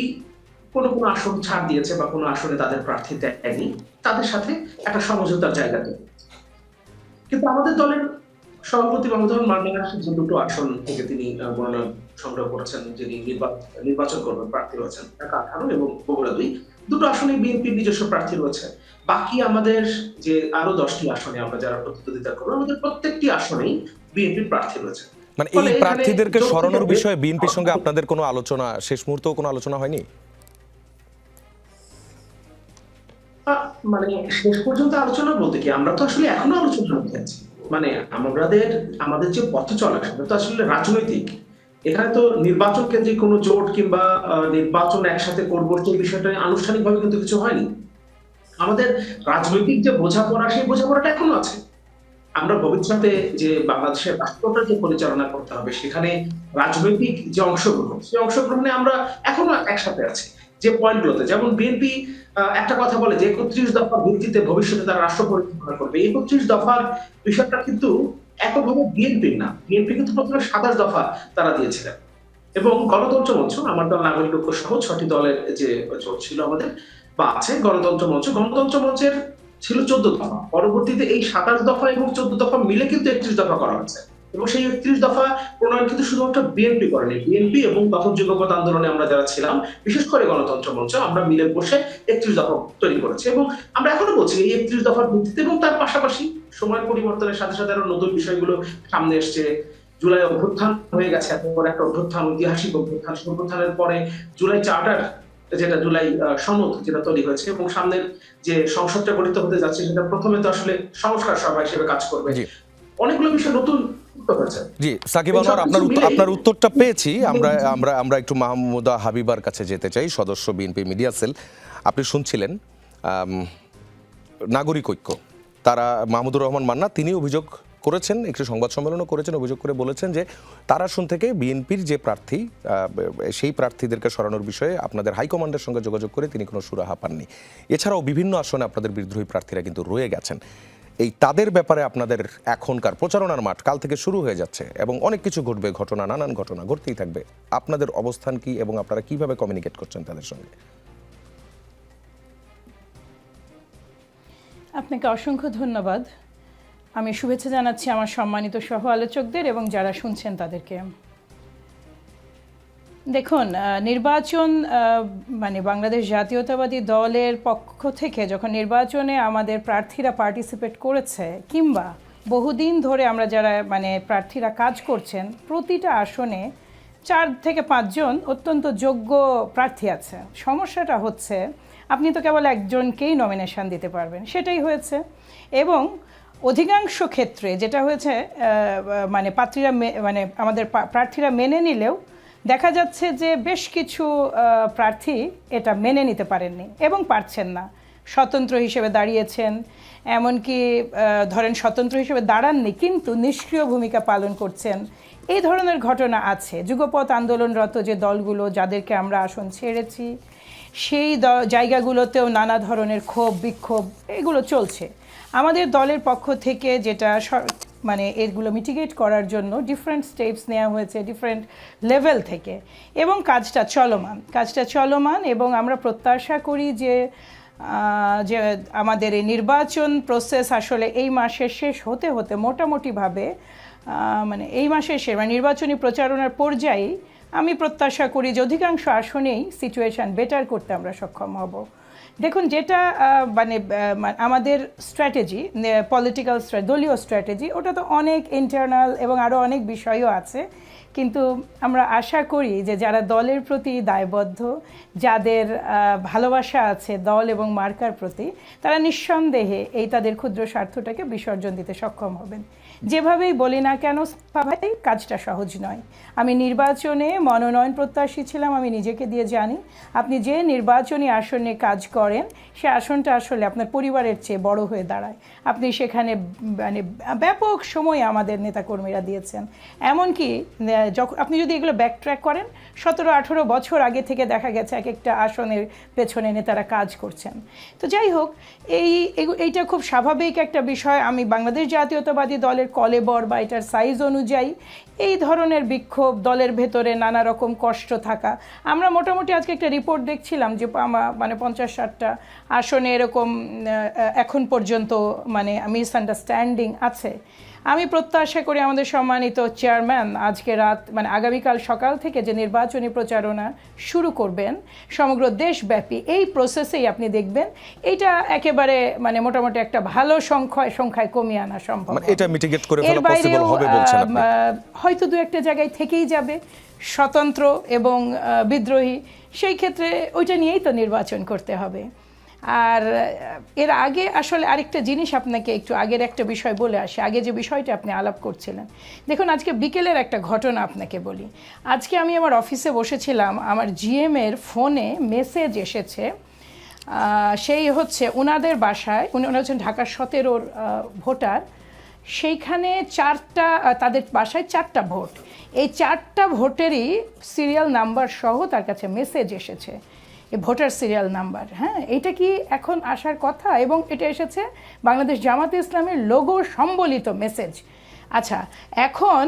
কোনো আসন ছাড় দিয়েছে বা কোনো আসনে তাদের প্রার্থী দেয়নি, তাদের সাথে একটা সমঝোতার জায়গা তৈরি। কিন্তু আমাদের দলের সভাপতি মাহমুদুর রহমান মান্না যে 2টো আসন থেকে তিনি মনোনয়ন সংগ্রহ করেছেন, যিনি নির্বাচন করবেন, প্রার্থী রয়েছেন, ঢাকা 18 এবং বগুড়া 2, 2টো আসনে বিএনপির নিজস্ব প্রার্থী রয়েছে। বাকি আমাদের যে আরো 10টি আসনে আমরা যারা প্রতিদ্বন্দ্বিতা করবো, আমাদের প্রত্যেকটি আসনেই বিএনপির প্রার্থী রয়েছে। মানে এই প্রার্থীদেরকে সরানোর বিষয়ে বিএনপির সঙ্গে আপনাদের কোনো আলোচনা, শেষ মুহূর্তেও কোনো আলোচনা হয়নি? মানে শেষ পর্যন্ত আলোচনা বলতে কি, আমরা তো আসলে এখনো আলোচনার মধ্যে আছি। মানে আমাদের যে পথ চলা সেটা তো আসলে রাজনৈতিক। এখানে তো নির্বাচন কেন্দ্রিক কোনো জোট কিংবা নির্বাচন একসাথে করবো সেই বিষয়টা আনুষ্ঠানিকভাবে কিন্তু কিছু হয়নি। আমাদের রাজনৈতিক যে বোঝাপড়া, সেই বোঝাপড়াটা এখনো আছে। আমরা ভবিষ্যতে যে বাংলাদেশের রাষ্ট্রটা যে পরিচালনা করতে হবে, সেখানে রাজনৈতিক যে অংশগ্রহণ, সেই অংশগ্রহণে আমরা এখনো একসাথে আছি। যে পয়েন্টগুলোতে, যেমন বিএনপি একটা কথা বলে যে 31 দফার ভিত্তিতে ভবিষ্যতে তারা রাষ্ট্র পরিচালনা করবে। 31 দফার বিষয়টা কিন্তু এককভাবে বিএনপির না, বিএনপি কিন্তু প্রথমে 27 দফা তারা দিয়েছিলেন। এবং গণতন্ত্র মঞ্চ, আমার দল নাগরিক ঐক্য সহ 6টি দলের যে জোট ছিল আমাদের বা আছে, গণতন্ত্র মঞ্চের ছিল 14 দফা। পরবর্তীতে এই 27 দফা এবং 14 দফা মিলে কিন্তু 31 দফা করা হয়েছে। এবং সেই 31 দফা প্রণয়ন কিন্তু শুধুমাত্র বিএনপি করেনি। বিএনপি এবং তখন যুগপৎ আন্দোলনে আমরা যারা ছিলাম, বিশেষ করে গণতন্ত্র মঞ্চ, আমরা মিলে বসে 31 দফা তৈরি করেছি। এবং আমরা এখনো বলছি এই 31 দফার ভিত্তিতে, এবং তার পাশাপাশি সময়ের পরিবর্তনের সাথে সাথে আরো নতুন বিষয়গুলো সামনে এসছে। জুলাই অভ্যুত্থান হয়ে গেছে, এত বড় একটা অভ্যুত্থান, ঐতিহাসিক অভ্যুত্থান। সেই অভ্যুত্থানের পরে জুলাই চার্টার, যেটা জুলাই সনদ যেটা তৈরি হয়েছে, এবং সামনের যে সংসদটা গঠিত হতে যাচ্ছে, সেটা প্রথমে তো আসলে সংস্কার সভা হিসেবে কাজ করবে। জি। অনেকগুলো বিষয় নতুন হয়েছে। জি, সাকিব আনোয়ার, আপনার উত্তরটা পেয়েছি। আমরা একটু মাহমুদা হাবিবার কাছে যেতে চাই, সদস্য বিএনপি মিডিয়া সেল। আপনি শুনছিলেন নাগরিক ঐক্য, তারা মাহমুদুর রহমান মান্না তিনি অভিযোগ করেছেন, একটি সংবাদ সম্মেলনও করেছেন, অভিযোগ করে বলেছেন যে তার আসন থেকে বিএনপির যে প্রার্থী, সেই প্রার্থীদেরকে সরানোর বিষয়ে আপনাদের হাইকমান্ডের সঙ্গে যোগাযোগ করে তিনি কোনো সুরাহা পাননি। এছাড়াও বিভিন্ন আসনে আপনাদের বিদ্রোহী প্রার্থীরা কিন্তু রয়ে গেছেন। এই তাদের ব্যাপারে আপনাদের এখনকার প্রচারণার মাঠ কাল থেকে শুরু হয়ে যাচ্ছে এবং অনেক কিছু ঘটবে, নানান ঘটনা ঘটতেই থাকবে। আপনাদের অবস্থান কি এবং আপনারা কিভাবে কমিউনিকেট করছেন তাদের সঙ্গে? আপনাকে অসংখ্য ধন্যবাদ। আমি শুভেচ্ছা জানাচ্ছি আমার সম্মানিত সহ আলোচকদের এবং যারা শুনছেন তাদেরকে। দেখুন, নির্বাচন মানে বাংলাদেশ জাতীয়তাবাদী দলের পক্ষ থেকে যখন নির্বাচনে আমাদের প্রার্থীরা পার্টিসিপেট করেছে, কিংবা বহুদিন ধরে আমরা যারা মানে প্রার্থীরা কাজ করছেন, প্রতিটা আসনে 4 থেকে 5 জন অত্যন্ত যোগ্য প্রার্থী আছে। সমস্যাটা হচ্ছে আপনি তো কেবল একজনকেই নমিনেশন দিতে পারবেন, সেটাই হয়েছে। এবং অধিকাংশ ক্ষেত্রে যেটা হয়েছে, মানে আমাদের প্রার্থীরা মেনে নিলেও দেখা যাচ্ছে যে বেশ কিছু প্রার্থী এটা মেনে নিতে পারেননি এবং পারছেন না। স্বতন্ত্র হিসেবে দাঁড়িয়েছেন, এমনকি ধরেন স্বতন্ত্র হিসেবে দাঁড়াননি কিন্তু নিষ্ক্রিয় ভূমিকা পালন করছেন। এই ধরনের ঘটনা আছে। যুগপৎ আন্দোলনরত যে দলগুলো, যাদেরকে আমরা আসন ছেড়েছি, সেই জায়গাগুলোতেও নানা ধরনের ক্ষোভ বিক্ষোভ এগুলো চলছে। আমাদের দলের পক্ষ থেকে যেটা মানে এগুলো মিটিগেট করার জন্য ডিফারেন্ট স্টেপস নেওয়া হয়েছে ডিফারেন্ট লেভেল থেকে, এবং কাজটা চলমান এবং আমরা প্রত্যাশা করি যে আমাদের এই নির্বাচন প্রসেস আসলে এই মাসের শেষ হতে হতে মোটামুটিভাবে মানে এই মাসের শেষ মানে নির্বাচনী প্রচারণার পর্যায়ে আমি প্রত্যাশা করি যে অধিকাংশ আসনেই সিচুয়েশান বেটার করতে আমরা সক্ষম হব। দেখুন, যেটা মানে আমাদের স্ট্র্যাটেজি, পলিটিক্যাল দলীয় স্ট্র্যাটেজি, ওটা তো অনেক ইন্টারনাল এবং আরও অনেক বিষয়ও আছে। কিন্তু আমরা আশা করি যে যারা দলের প্রতি দায়বদ্ধ, যাদের ভালোবাসা আছে দল এবং মার্কার প্রতি, তারা নিঃসন্দেহে এই তাদের ক্ষুদ্র স্বার্থটাকে বিসর্জন দিতে সক্ষম হবেন। যেভাবেই বলি না কেন, ভাই কাজটা সহজ নয়। আমি নির্বাচনে মনোনয়ন প্রত্যাশী ছিলাম, আমি নিজেকে দিয়ে জানি আপনি যে নির্বাচনী আসনে কাজ করেন সে আসনটা আসলে আপনার পরিবারের চেয়ে বড় হয়ে দাঁড়ায়। আপনি সেখানে মানে ব্যাপক সময় আমাদের নেতাকর্মীরা দিয়েছেন। এমনকি যখন আপনি যদি এগুলো ব্যাকট্র্যাক করেন, 17-18 বছর আগে থেকে দেখা গেছে এক একটা আসনের পেছনে নেতারা কাজ করছেন। তো যাই হোক, এইটা খুব স্বাভাবিক একটা বিষয়। আমি বাংলাদেশ জাতীয়তাবাদী দলের কলেবর বা এটার সাইজ অনুযায়ী এই ধরনের বিক্ষোভ, দলের ভেতরে নানা রকম কষ্ট থাকা, আমরা মোটামুটি আজকে একটা রিপোর্ট দেখছিলাম যে মানে 50-60টা আসনে এরকম এখন পর্যন্ত মানে মিসআন্ডারস্ট্যান্ডিং আছে। আমি প্রত্যাশা করি আমাদের সম্মানিত চেয়ারম্যান আজকে রাত মানে আগামীকাল সকাল থেকে যে নির্বাচনী প্রচারণা শুরু করবেন সমগ্র দেশব্যাপী, এই প্রসেসেই আপনি দেখবেন এটা একেবারে মানে মোটামুটি একটা ভালো সংখ্যায় কমিয়ে আনা সম্ভব। এটা মিটিগেট করে ফেলা পসিবল হবে বলছেন আপনি? হয়তো 2-1টা জায়গায় থেকেই যাবে স্বতন্ত্র এবং বিদ্রোহী, সেই ক্ষেত্রে ওইটা নিয়েই তো নির্বাচন করতে হবে। আর এর আগে আসলে আরেকটা জিনিস আপনাকে একটু আগের একটা বিষয় বলে আসি, আগে যে বিষয়টা আপনি আলাপ করছিলেন। দেখুন, আজকে বিকেলের একটা ঘটনা আপনাকে বলি। আজকে আমি আমার অফিসে বসেছিলাম, আমার জিএমের ফোনে মেসেজ এসেছে, সেই হচ্ছে ওনাদের বাসায়, ওনারা হচ্ছেন ঢাকা 17-র ভোটার, সেইখানে তাদের বাসায় 4টা ভোট, এই 4টা ভোটেরই সিরিয়াল নাম্বার সহ তার কাছে মেসেজ এসেছে, এই ভোটার সিরিয়াল নাম্বার। হ্যাঁ, এটা কি এখন আসার কথা? এবং এটা এসেছে বাংলাদেশ জামাতে ইসলামের লোগো সম্বলিত মেসেজ। আচ্ছা, এখন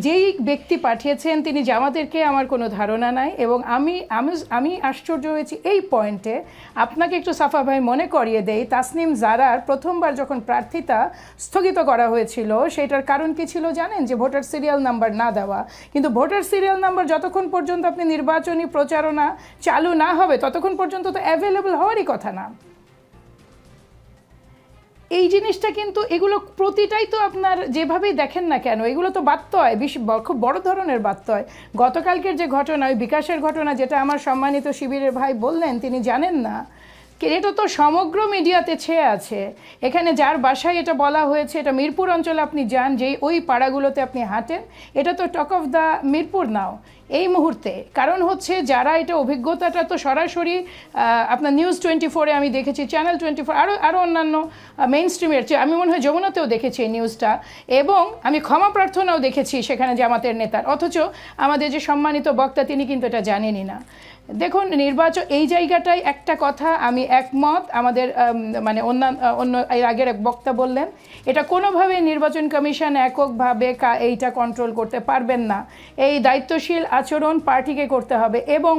যেই ব্যক্তি পাঠিয়েছেন তিনি জামাতেরকে আমার কোনো ধারণা নাই, এবং আমি আশ্চর্য হয়েছি এই পয়েন্টে। আপনাকে একটু সাফা ভাই মনে করিয়ে দেই, তাসনিম জারার প্রথমবার যখন প্রার্থিতা স্থগিত করা হয়েছিল সেটার কারণ কি ছিল জানেন? যে ভোটার সিরিয়াল নাম্বার না দেওয়া। কিন্তু ভোটার সিরিয়াল নাম্বার যতক্ষণ পর্যন্ত আপনি নির্বাচনী প্রচারণা চালু না হবে ততক্ষণ পর্যন্ত তো অ্যাভেলেবল হওয়ারই কথা না। এই জিনিসটা কিন্তু, এগুলো প্রতিটাই তো আপনার যেভাবেই দেখেন না কেন এগুলো তো বাত্যয়, খুব বড় ধরনের বাত্যয়। গতকালকের যে ঘটনা, ওই বিকাশের ঘটনা, যেটা আমার সম্মানিত শিবিরের ভাই বললেন, তিনি জানেন না, এটা তো সমগ্র মিডিয়াতে ছেয়ে আছে। এখানে যার বাসায় এটা বলা হয়েছে, এটা মিরপুর অঞ্চলে আপনি যান, যেই ওই পাড়াগুলোতে আপনি হাঁটেন, এটা তো টক অফ দ্য মিরপুর নাও এই মুহূর্তে। কারণ হচ্ছে যারা এটা অভিজ্ঞতাটা তো সরাসরি আপনার নিউজ 24-এ আমি দেখেছি, চ্যানেল 24, আরও অন্যান্য মেইন স্ট্রিমের চেয়ে আমি মনে হয় যমুনাতেও দেখেছি এই নিউজটা, এবং আমি ক্ষমা প্রার্থনাও দেখেছি সেখানে জামাতের নেতার। অথচ আমাদের যে সম্মানিত বক্তা তিনি কিন্তু এটা জানেনই না। দেখুন, নির্বাচন এই জায়গাটায় একটা কথা আমি একমত, আমাদের মানে অন্য এর আগের এক বক্তা বললেন, এটা কোনোভাবেই নির্বাচন কমিশন এককভাবে এইটা কন্ট্রোল করতে পারবেন না। এই দায়িত্বশীল আচরণ পার্টিকে করতে হবে, এবং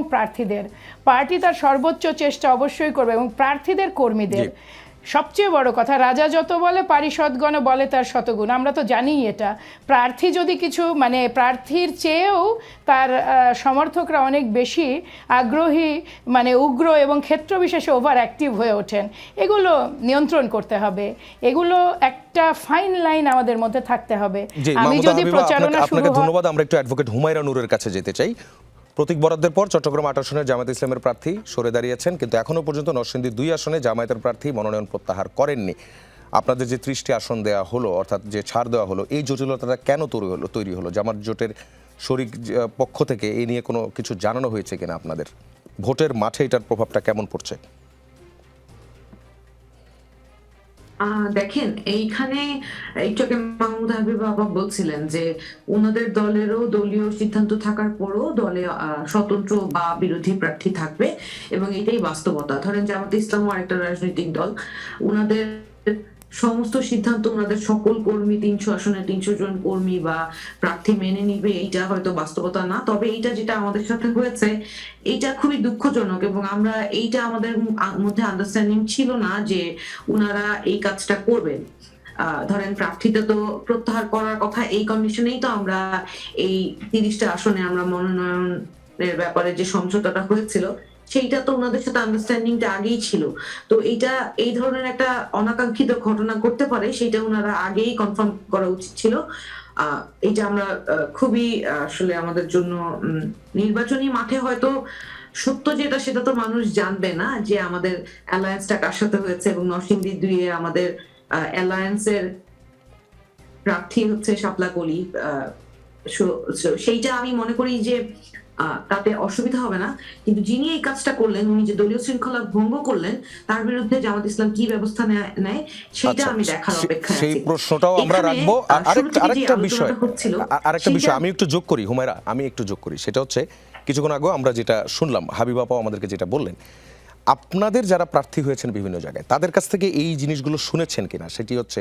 পার্টি তার সর্বোচ্চ চেষ্টা অবশ্যই করবে, এবং প্রার্থীদের কর্মীদের। সবচেয়ে বড় কথা, রাজা যত বলে পারিষদগণ বলে তার শতগুণ। আমরা তো জানিই এটা। প্রার্থী যদি কিছু মানে প্রার্থীর চেয়েও তার সমর্থকরা অনেক বেশি আগ্রহী, মানে উগ্র এবং ক্ষেত্র বিশেষে ওভার অ্যাক্টিভ হয়ে ওঠেন, এগুলো নিয়ন্ত্রণ করতে হবে। এগুলো একটা ফাইন লাইন আমাদের মধ্যে থাকতে হবে। আমি যদি প্রচারণা শুরু হয়। ধন্যবাদ। আমরা একটু অ্যাডভোকেট হুমায়রা নূরের কাছে যেতে চাই। প্রতীক বরাদ্দের পর চট্টগ্রাম 8 আসনের জামায়াত ইসলামের প্রার্থী সরে দাঁড়িয়েছেন, কিন্তু এখনো পর্যন্ত নরসিংদী 2 আসনে জামায়াতের প্রার্থী মনোনয়ন প্রত্যাহার করেননি। আপনাদের যে 30টি আসন দেওয়া হলো, অর্থাৎ যে ছাড় দেওয়া হলো, এই জটিলতাটা কেন তৈরি হলো? জামাত জোটের শরিক পক্ষ থেকে এই নিয়ে কোনো কিছু জানানো হয়েছে কিনা আপনাদের? ভোটের মাঠে এটার প্রভাবটা কেমন পড়ছে? দেখেন, এইখানে একটু আগে মাহমুদ হাবিব বাবা বলছিলেন যে ওনাদের দলেরও দলীয় সিদ্ধান্ত থাকার পরও দলে স্বতন্ত্র বা বিরোধী প্রার্থী থাকবে, এবং এটাই বাস্তবতা। ধরেন জামাতে ইসলাম আরেকটা রাজনৈতিক দল, ওনাদের সমস্ত সিদ্ধান্ত ওনাদের সকল কর্মী 300 আসনে 300 জন কর্মী বা প্রার্থী মেনে নিবে, এইটা হয়তো বাস্তবতা না। তবে এইটা যেটা আমাদের সাথে হয়েছে এইটা খুবই দুঃখজনক, এবং আমরা এইটা আমাদের মধ্যে আন্ডারস্ট্যান্ডিং ছিল না যে ওনারা এই কাজটা করবেন। ধরেন প্রার্থীতা তো প্রত্যাহার করার কথা, এই কন্ডিশনেই তো আমরা এই 30টা আসনে আমরা মনোনয়নের ব্যাপারে যে সমঝোতাটা হয়েছিল সেইটা তো ওনাদের সাথে আন্ডারস্ট্যান্ডিংটা আগেই ছিল। তো এইটা এই ধরনের একটা অনাকাঙ্ক্ষিত ঘটনা করতে পারে, সেটা ওনারা আগেই কনফার্ম করা উচিত ছিল। এইটা আমরা খুবই আসলে আমাদের জন্য নির্বাচনী মাঠে হয়তো সত্য যেটা সেটা তো মানুষ জানবে না যে আমাদের অ্যালায়েন্সটা কার সাথে হয়েছে, এবং নরসিংদী 2 এ আমাদের অ্যালায়েন্সের প্রার্থী হচ্ছে শাপলা কলি। সেইটা আমি মনে করি যে তাতে অসুবিধা হবে না, কিন্তু যিনি এই কাজটা করলেন, উনি যে দলীয় শৃঙ্খলা ভঙ্গ করলেন, তার বিরুদ্ধে জামাত ইসলাম কি ব্যবস্থা নেয় সেটা আমি দেখার অপেক্ষায় আছি। সেই প্রশ্নটাও আমরা রাখবো। আরেকটা বিষয় আমি একটু যোগ করি, হুমায়রা, আমি একটু যোগ করি। সেটা হচ্ছে কিছুক্ষণ আগে আমরা যেটা শুনলাম, হাবিব আপাও আমাদেরকে যেটা বললেন, আপনাদের যারা প্রার্থী হয়েছেন বিভিন্ন জায়গায় তাদের কাছ থেকে এই জিনিসগুলো শুনেছেন কিনা, সেটি হচ্ছে,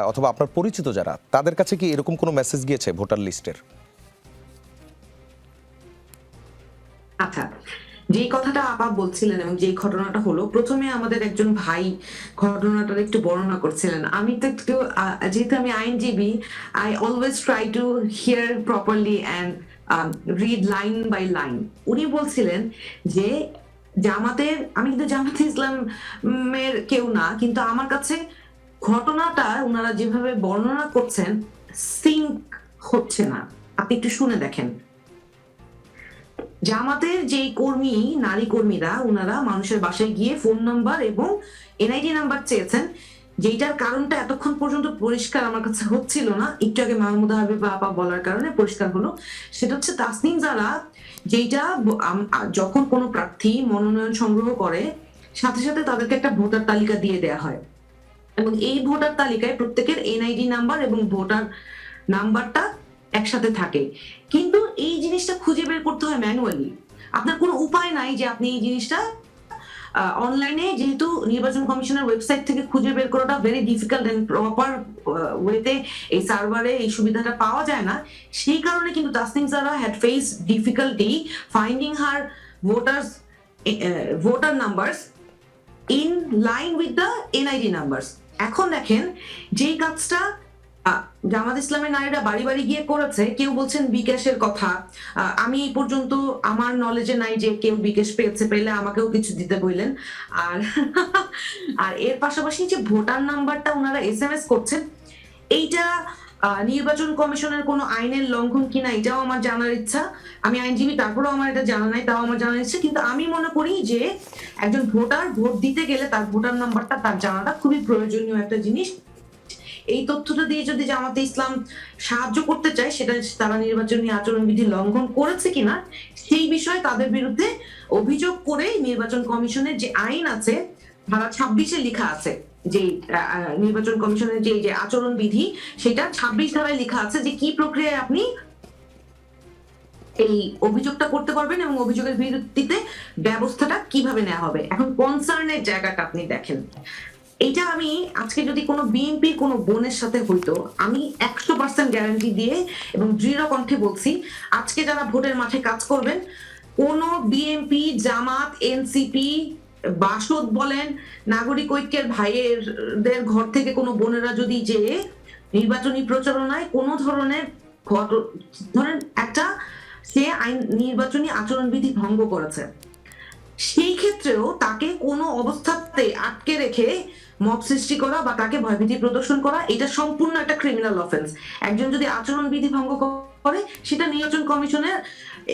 অথবা আপনার পরিচিত যারা, তাদের কাছে কি এরকম কোনো মেসেজ গিয়েছে ভোটার লিস্টের? আচ্ছা, যেই কথাটা আপা বলছিলেন এবং যেই ঘটনাটা হলো, প্রথমে আমাদের একজন ভাই ঘটনাটার একটু বর্ণনা করছিলেন। আমি তো একটু, যেহেতু আমি আইনজীবী, I always try to hear properly and read line by line. উনি বলছিলেন যে জামাতের, আমি কিন্তু জামাতে ইসলামের কেউ না, কিন্তু আমার কাছে ঘটনাটা ওনারা যেভাবে বর্ণনা করছেন সিঙ্ক হচ্ছে না। আপনি একটু শুনে দেখেন। জামাতের যেই কর্মী, নারী কর্মীরা, ওনারা মানুষের বাসায় গিয়ে ফোন নাম্বার এবং এনআইডি নাম্বার চেয়েছেন, যেটার কারণটা এতক্ষণ পর্যন্ত পরিষ্কার আমার কাছে হচ্ছিল না, একটু আগে মাহমুদা হাবিবা আপা বলার কারণে পরিষ্কার হলো। সেটা হচ্ছে তাসনিম যারা, যেটা যখন কোনো প্রার্থী মনোনয়ন সংগ্রহ করে সাথে সাথে তাদেরকে একটা ভোটার তালিকা দিয়ে দেয়া হয়, এবং এই ভোটার তালিকায় প্রত্যেকের এনআইডি নাম্বার এবং ভোটার নাম্বারটা একসাথে থাকে। কিন্তু এই জিনিসটা খুঁজে বের করতে হয় ম্যানুয়ালি। আপনার কোনো উপায় নাই যে আপনি এই জিনিসটা অনলাইনে, যেহেতু নির্বাচন কমিশনের ওয়েবসাইট থেকে খুঁজে বের করাটা ভেরি ডিফিকাল্ট এন্ড প্রপার ওয়েতে এই সার্ভারে এই সুবিধাটা পাওয়া যায় না, সেই কারণে কিন্তু তাসনিম যারা had face difficulty finding her voter numbers in line with the NID numbers. এখন দেখেন, যেই কাজটা জামাত ইসলামের নারীরা বাড়ি বাড়ি গিয়ে করেছে, কেউ বলছেন বিকাশের কথা, আমি এই পর্যন্ত আমার নলেজে নাই যে কেউ বিকাশ পেয়েছে, পেলে আমাকেও কিছু দিতে বললেন। আর আর এর পাশাপাশি যে ভোটার নাম্বারটা ওনারা এসএমএস করছেন, এইটা নির্বাচন কমিশনের কোনো আইনের লঙ্ঘন কিনা এটাও আমার জানার ইচ্ছা। আমি আইনজীবী, তারপরেও আমার এটা জানা নাই, তাও আমার জানার ইচ্ছা। কিন্তু আমি মনে করি যে একজন ভোটার ভোট দিতে গেলে তার ভোটার নাম্বারটা তার জানাটা খুবই প্রয়োজনীয় একটা জিনিস। এই তথ্যটা দিয়ে যদি জামাতে ইসলাম সাহায্য করতে চায়, সেটা তারা নির্বাচনী আচরণবিধি লঙ্ঘন করেছে কিনা সেই বিষয়ে তাদের বিরুদ্ধে অভিযোগ করে নির্বাচন কমিশনের যে আইন আছে ধারা 26-এ লেখা আছে, যে নির্বাচন কমিশনের যে আচরণ বিধি, সেটা 26 ধারায় লেখা আছে যে কি প্রক্রিয়ায় আপনি এই অভিযোগটা করতে পারবেন এবং অভিযোগের ভিত্তিতে ব্যবস্থাটা কিভাবে নেওয়া হবে। এখন কনসার্নের জায়গাটা আপনি দেখেন, এটা আমি আজকে যদি কোনো বিএনপির কোনো বোনের সাথে হইতো, আমি 100% গ্যারান্টি দিয়ে এবং দৃঢ় কণ্ঠে বলছি, আজকে যারা ভোটের মাঠে কাজ করবেন, কোনো বিএনপি, জামাত, এনসিপি, বাসদ বলেন, নাগরিক ঐক্যের ভাইয়েরদের ঘর থেকে কোনো বোনেরা যদি যে নির্বাচনী প্রচারণায় কোনো ধরনের ধরেন একটা সে আইন নির্বাচনী আচরণবিধি ভঙ্গ করেছে, সেই ক্ষেত্রেও তাকে কোনো অবস্থাতে আটকে রেখে মব সৃষ্টি করা বা তাকে ভয়ভীতি প্রদর্শন করা, এটা সম্পূর্ণ একটা ক্রিমিনাল অফেন্স। একজন যদি আচরণবিধি ভঙ্গ করে, সেটা নির্বাচন কমিশনের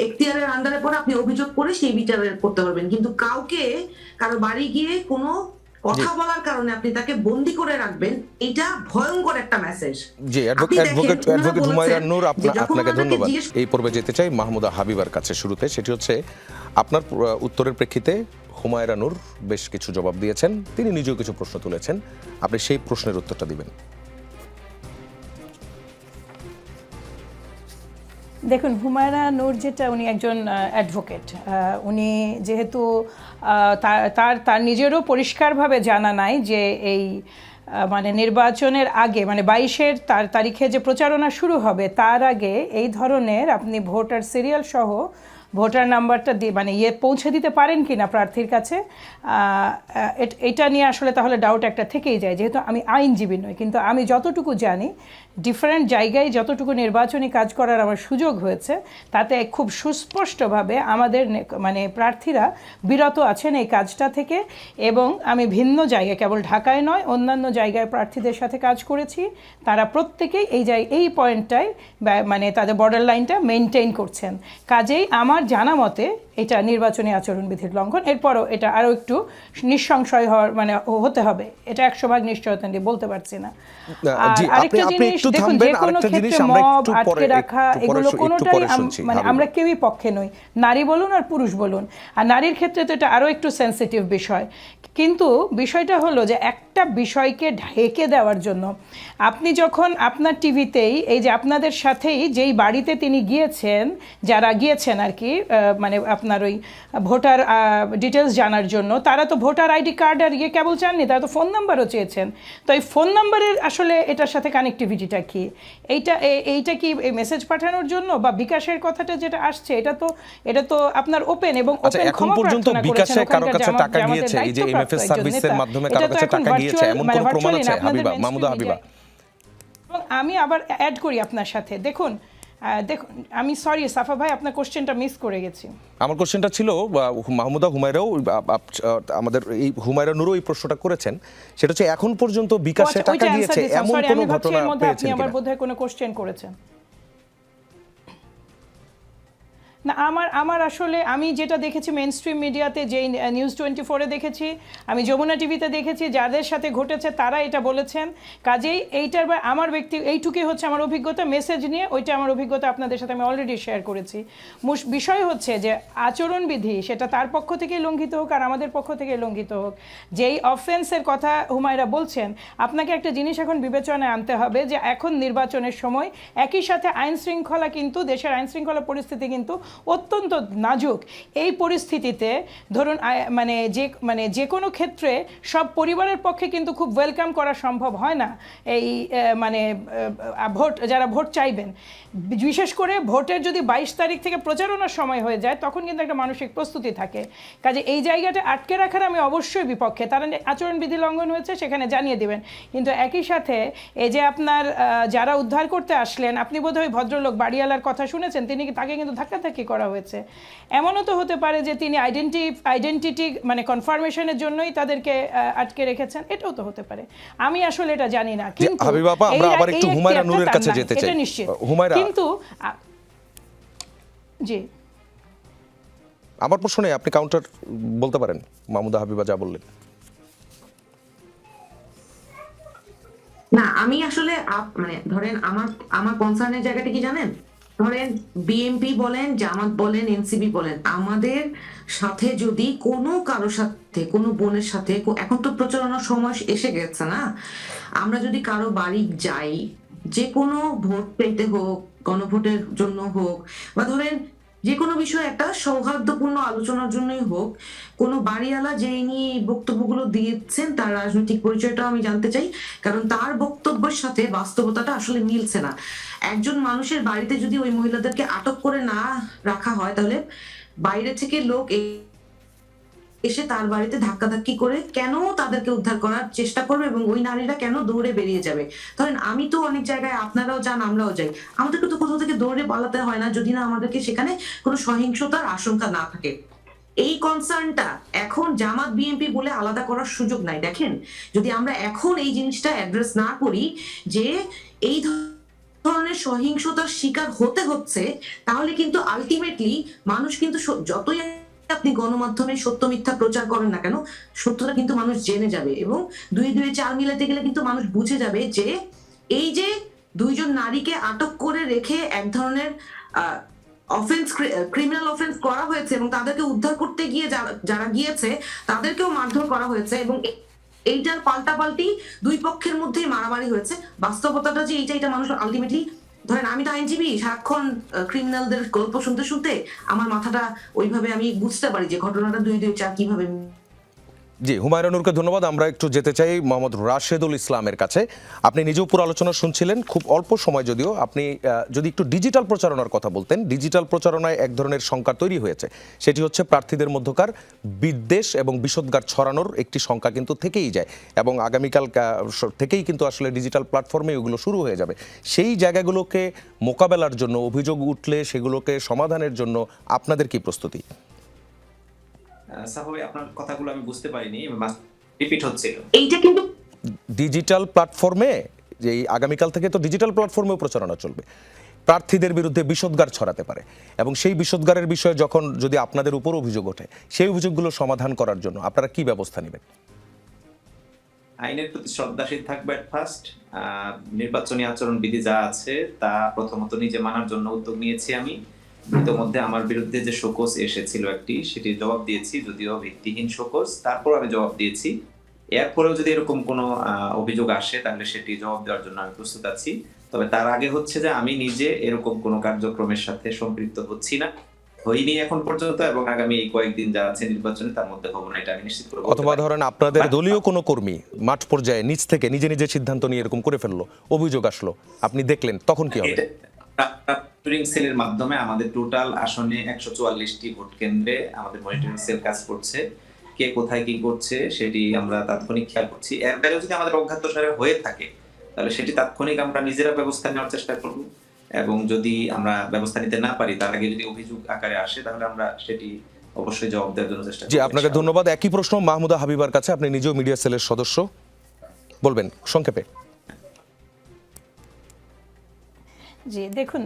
এখতিয়ারের আন্ডারে পড়ে, আপনি অভিযোগ করে সেই বিচার করতে পারবেন। কিন্তু কাউকে কারো বাড়ি গিয়ে কোনো কথা বলার কারণে আপনি তাকে বন্দী করে রাখবেন, এটা ভয়ঙ্কর একটা মেসেজ। জি, অ্যাডভোকেট হুমায়রা নূর, আপনাকে ধন্যবাদ। এই পর্বে যেতে চাই মাহমুদা হাবিবার কাছে শুরুতে, সেটি হচ্ছে আপনার উত্তরের প্রেক্ষিতে হুমায়রা নূর বেশ কিছু জবাব দিয়েছেন, তিনি নিজেও কিছু প্রশ্ন তুলেছেন, আপনি সেই প্রশ্নের উত্তরটা দিবেন। দেখুন, হুমায়রা নূর যেটা, উনি একজন অ্যাডভোকেট, উনি যেহেতু তার নিজেরও পরিষ্কারভাবে জানা নাই যে এই মানে নির্বাচনের আগে, মানে 22-এর তারিখে যে প্রচারণা শুরু হবে তার আগে এই ধরনের আপনি ভোটার সিরিয়াল সহ ভোটার নাম্বারটা দিয়ে মানে পৌঁছে দিতে পারেন কি না প্রার্থীর কাছে, এটা নিয়ে আসলে তাহলে ডাউট একটা থেকেই যায়। যেহেতু আমি আইনজীবী নই, কিন্তু আমি যতটুকু জানি ডিফারেন্ট জায়গায় যতটুকু নির্বাচনী কাজ করার আমার সুযোগ হয়েছে, তাতে খুব সুস্পষ্টভাবে আমাদের মানে প্রার্থীরা বিরত আছেন এই কাজটা থেকে। এবং আমি ভিন্ন জায়গায়, কেবল ঢাকায় নয়, অন্যান্য জায়গায় প্রার্থীদের সাথে কাজ করেছি, তারা প্রত্যেকেই এই পয়েন্টটায় মানে তাদের বর্ডার লাইনটা মেনটেন করছেন। কাজেই আমার জানা মতে এটা নির্বাচনী আচরণবিধির লঙ্ঘন। এরপরও এটা আরও একটু নিঃসংশয় মানে হতে হবে, এটা 100% নিশ্চয়তা দিয়ে বলতে পারছি না। আরেকটা জিনিস দেখুন, যে কোনো ক্ষেত্রে মব আটকে রাখা, এগুলো কোনোটাই মানে আমরা কেউই পক্ষে নই, নারী বলুন আর পুরুষ বলুন। আর নারীর ক্ষেত্রে তো এটা আরও একটু সেন্সিটিভ বিষয়। কিন্তু বিষয়টা হলো যে একটা বিষয়কে ঢেকে দেওয়ার জন্য আপনি যখন আপনার টিভিতেই এই যে আপনাদের সাথেই যেই বাড়িতে তিনি গিয়েছেন, যারা গিয়েছেন আর কি, মানে আপনার ওই ভোটার ডিটেলস জানার জন্য, তারা তো ভোটার আইডি কার্ড আর কেবল চাননি, তারা তো ফোন নাম্বারও চেয়েছেন। তো এই ফোন নাম্বারের আসলে এটার সাথে কানেক্টিভিটিটা কি? এইটা কি এই মেসেজ পাঠানোর জন্য, বা বিকাশের কথাটা যেটা আসছে, এটা তো আপনার ওপেন এবং ওপেন। এখন পর্যন্ত বিকাশে কারো কাছে টাকা গিয়েছে, এই যে এমএফএস সার্ভিসের মাধ্যমে কারো কাছে টাকা গিয়েছে, এমন কোনো প্রমাণ আছে হাবিবা, মাহমুদা হাবিবা? এবং আমি আবার অ্যাড করি আপনার সাথে, দেখুন আমি সরি সাফা ভাই, আপনার কোশ্চেনটা মিস করে গেছি। আমার কোশ্চেনটা ছিল, মাহমুদা হুমায়রাও, আমাদের এই হুমায়রা নূরও এই প্রশ্নটা করেছেন, সেটা হচ্ছে এখন পর্যন্ত বিকাশে টাকা গিয়েছে এমন কোনো ঘটনা পেয়েছেন কিনা? আপনি আবার কিনা? বোধহয় কোনো কোশ্চেন করেছেন। না আমার আসলে আমি যেটা দেখেছি মেইন স্ট্রিম মিডিয়াতে, যেই নিউজ 24-এ দেখেছি, আমি যমুনা টিভিতে দেখেছি, যাদের সাথে ঘটেছে তারা এটা বলেছেন। কাজেই এইটার আমার এইটুকুই হচ্ছে আমার অভিজ্ঞতা। মেসেজ নিয়ে ওইটা আমার অভিজ্ঞতা আপনাদের সাথে আমি অলরেডি শেয়ার করেছি। বিষয় হচ্ছে যে আচরণবিধি সেটা তার পক্ষ থেকে লঙ্ঘিত হোক আর আমাদের পক্ষ থেকে লঙ্ঘিত হোক, যেই অফেন্সের কথা হুমায়রা বলছেন, আপনাকে একটা জিনিস এখন বিবেচনায় আনতে হবে যে এখন নির্বাচনের সময় একই সাথে আইন শৃঙ্খলা, কিন্তু দেশের আইন শৃঙ্খলা পরিস্থিতি কিন্তু অত্যন্ত নাজুক। এই পরিস্থিতিতে ধরুন যে কোনো ক্ষেত্রে সব পরিবারের পক্ষে কিন্তু খুব ওয়েলকাম করা সম্ভব হয় না এই যারা ভোট চাইবেন। বিশেষ করে ভোটের যদি 22 তারিখ থেকে প্রচারণার সময় হয়ে যায় তখন কিন্তু একটা মানসিক প্রস্তুতি থাকে। কাজে এই জায়গাটা আটকে রাখার আমি অবশ্যই বিপক্ষে। তারা আচরণবিধি লঙ্ঘন হয়েছে সেখানে জানিয়ে দেবেন, কিন্তু একই সাথে এই যে আপনার যারা উদ্ধার করতে আসলেন, আপনি বোধহয় ভদ্রলোক বাড়িওয়ালার কথা শুনেছেন, তাকে কিন্তু ধাক্কাধাক্কি করা হয়েছে। এমনও তো হতে পারে যে তিনি আইডেন্টিটি কনফার্মেশনের জন্যই তাদেরকে আটকে রেখেছেন, এটাও তো হতে পারে। আমি আসলে এটা জানি না, কিন্তু হাবিবা আপা, আমরা আবার একটু হুমায়রা নূরের কাছে যেতে চাই। এটা নিশ্চিত। হুমায়রা, কিন্তু জি, আমার প্রশ্নে আপনি কাউন্টার বলতে পারেন মাহমুদা হাবিবা যা বললেন। না, আমি আসলে ধরেন আমার কনসার্নের জায়গাটা কি জানেন, ধরেন বিএনপি বলেন, জামাত বলেন, এনসিপি বলেন, আমাদের সাথে যদি কোনো কারোর সাথে, কোনো বোনের সাথে, এখন তো প্রচারণার সময় এসে গেছে না, আমরা যদি কারো বাড়ি যাই, যে কোনো ভোট পেতে হোক, গণভোটের জন্য হোক, বা ধরেন যে কোনো বিষয়ে একটা সৌহার্দ্যপূর্ণ আলোচনার জন্যই হোক, কোনো বাড়িওয়ালা যেই নিয়ে এই বক্তব্যগুলো দিয়েছেন তার রাজনৈতিক পরিচয়টা আমি জানতে চাই, কারণ তার বক্তব্যের সাথে বাস্তবতাটা আসলে মিলছে না। একজন মানুষের বাড়িতে যদি ওই মহিলাদেরকে আটক করে না রাখা হয়, তাহলে বাইরে থেকে লোক এসে তার বাড়িতে ধাক্কাধাক্কি করে কেন তাদেরকে উদ্ধার করার চেষ্টা করবে এবং ওই নারীরা কেন দৌড়ে বেরিয়ে যাবে? ধরেন আমি তো অনেক জায়গায়, আপনারাও যান, আমরাও যাই, আমাদেরকে তো কোথাও থেকে দৌড়ে পালাতে হয় না যদি না আমাদেরকে সেখানে কোনো সহিংসতার আশঙ্কা না থাকে। এই কনসার্নটা এখন জামাত বিএনপি বলে আলাদা করার সুযোগ নাই। দেখেন, যদি আমরা এখন এই জিনিসটা অ্যাড্রেস না করি যে এই ধরনের সহিংসতার শিকার হতে হচ্ছে, তাহলে কিন্তু আলটিমেটলি মানুষ কিন্তু যতই আপনি গণমাধ্যমে সত্য মিথ্যা প্রচার করেন না কেন, সত্যটা কিন্তু মানুষ জেনে যাবে এবং 2-2-4 মিলাতে গেলে কিন্তু মানুষ বুঝে যাবে যে এই যে দুইজন নারীকে আটক করে রেখে এক ধরনের ক্রিমিনাল অফেন্স করা হয়েছে এবং তাদেরকে উদ্ধার করতে গিয়ে যারা গিয়েছে তাদেরকেও মারধর করা হয়েছে এবং এইটার পাল্টাপাল্টি দুই পক্ষের মধ্যেই মারামারি হয়েছে। বাস্তবতাটা যে এটা মানুষ আলটিমেটলি, ধরেন আমি তো আইনজীবী, সারাক্ষণ ক্রিমিনালদের গল্প শুনতে শুনতে আমার মাথাটা ওইভাবে আমি বুঝতে পারি যে ঘটনাটা 2-2-4 কিভাবে। জি, হুমায়রা নূরকে ধন্যবাদ। আমরা একটু যেতে চাই মোহাম্মদ রাশেদুল ইসলামের কাছে। আপনি নিজেও পুরো আলোচনা শুনছিলেন, খুব অল্প সময় যদিও। আপনি যদি একটু ডিজিটাল প্রচারণার কথা বলতেন। ডিজিটাল প্রচারণায় এক ধরনের শঙ্কা তৈরি হয়েছে, সেটি হচ্ছে প্রার্থীদের মধ্যকার বিদ্বেষ এবং বিষোদ্গার ছড়ানোর একটি শঙ্কা কিন্তু থেকেই যায় এবং আগামীকাল থেকেই কিন্তু আসলে ডিজিটাল প্ল্যাটফর্মে ওগুলো শুরু হয়ে যাবে। সেই জায়গাগুলোকে মোকাবেলার জন্য, অভিযোগ উঠলে সেগুলোকে সমাধানের জন্য আপনাদের কি প্রস্তুতি? সাহবে, আপনার কথাগুলো আমি বুঝতে পারিনি, রিপিট হচ্ছিল। এইটা কিন্তু ডিজিটাল প্ল্যাটফর্মে, যে আগামীকাল থেকে তো ডিজিটাল প্ল্যাটফর্মেও প্রচারণা চলবে, প্রার্থীদের বিরুদ্ধে বিষোদ্গার ছড়াতে পারে এবং সেই বিষোদ্গারের বিষয়ে যখন যদি আপনাদের উপর অভিযোগ ওঠে, সেই অভিযোগগুলো সমাধান করার জন্য আপনারা কি ব্যবস্থা নেবেন? আইনের প্রতি শ্রদ্ধাশীল থাকবে। এট ফার্স্ট, নির্বাচনী আচরণ বিধি যা আছে তা প্রথমত নিজে মানার জন্য উদ্যোগ নিয়েছি আমি। ইতিমধ্যে আমার বিরুদ্ধে যে শোকজ এসেছিল একটি, সেটি জবাব দিয়েছি, যদিও ভিত্তিহীন শোকজ, তারপর আমি জবাব দিয়েছি। এরপরেও যদি এরকম কোনো অভিযোগ আসে তাহলে সেটি জবাব দেওয়ার জন্য আমি প্রস্তুত আছি। তবে তার আগে হচ্ছে যে আমি নিজে এরকম কোনো কার্যক্রমের সাথে সম্পৃক্ত হচ্ছি না, হইনি এখন পর্যন্ত, এবং আগামী এই কয়েকদিন যা আছে নির্বাচনে তার মধ্যে হবো না, এটা আমি নিশ্চিত করব। অথবা ধরেন আপনাদের দলীয় কোনো কর্মী মাঠ পর্যায়ে নিজ থেকে নিজে নিজে সিদ্ধান্ত নিয়ে এরকম করে ফেললো, অভিযোগ আসলো, আপনি দেখলেন, তখন কি হবে? মনিটরিং সেলের মাধ্যমে আমাদের টোটাল আসনে 144টি ভোট কেন্দ্রে আমাদের মনিটরিং সেল কাজ করছে। কে কোথায় কি করছে সেটি আমরা তাৎক্ষণিক খেয়াল করছি। এর বাইরেও যদি আমাদের অজ্ঞাতসারে হয়ে থাকে তাহলে সেটি তাৎক্ষণিক আমরা নিজেরা ব্যবস্থা নেওয়ার চেষ্টা করব, এবং যদি আমরা ব্যবস্থা নিতে না পারি, তার আগে যদি অভিযোগ আকারে আসে, তাহলে আমরা সেটি অবশ্যই জবাব দেওয়ার জন্য চেষ্টা করব। জি, আপনাকে ধন্যবাদ। একই প্রশ্ন মাহমুদা হাবিবার কাছে। আপনি নিজেও মিডিয়া সেলের সদস্য, বলবেন সংক্ষেপে। জি দেখুন,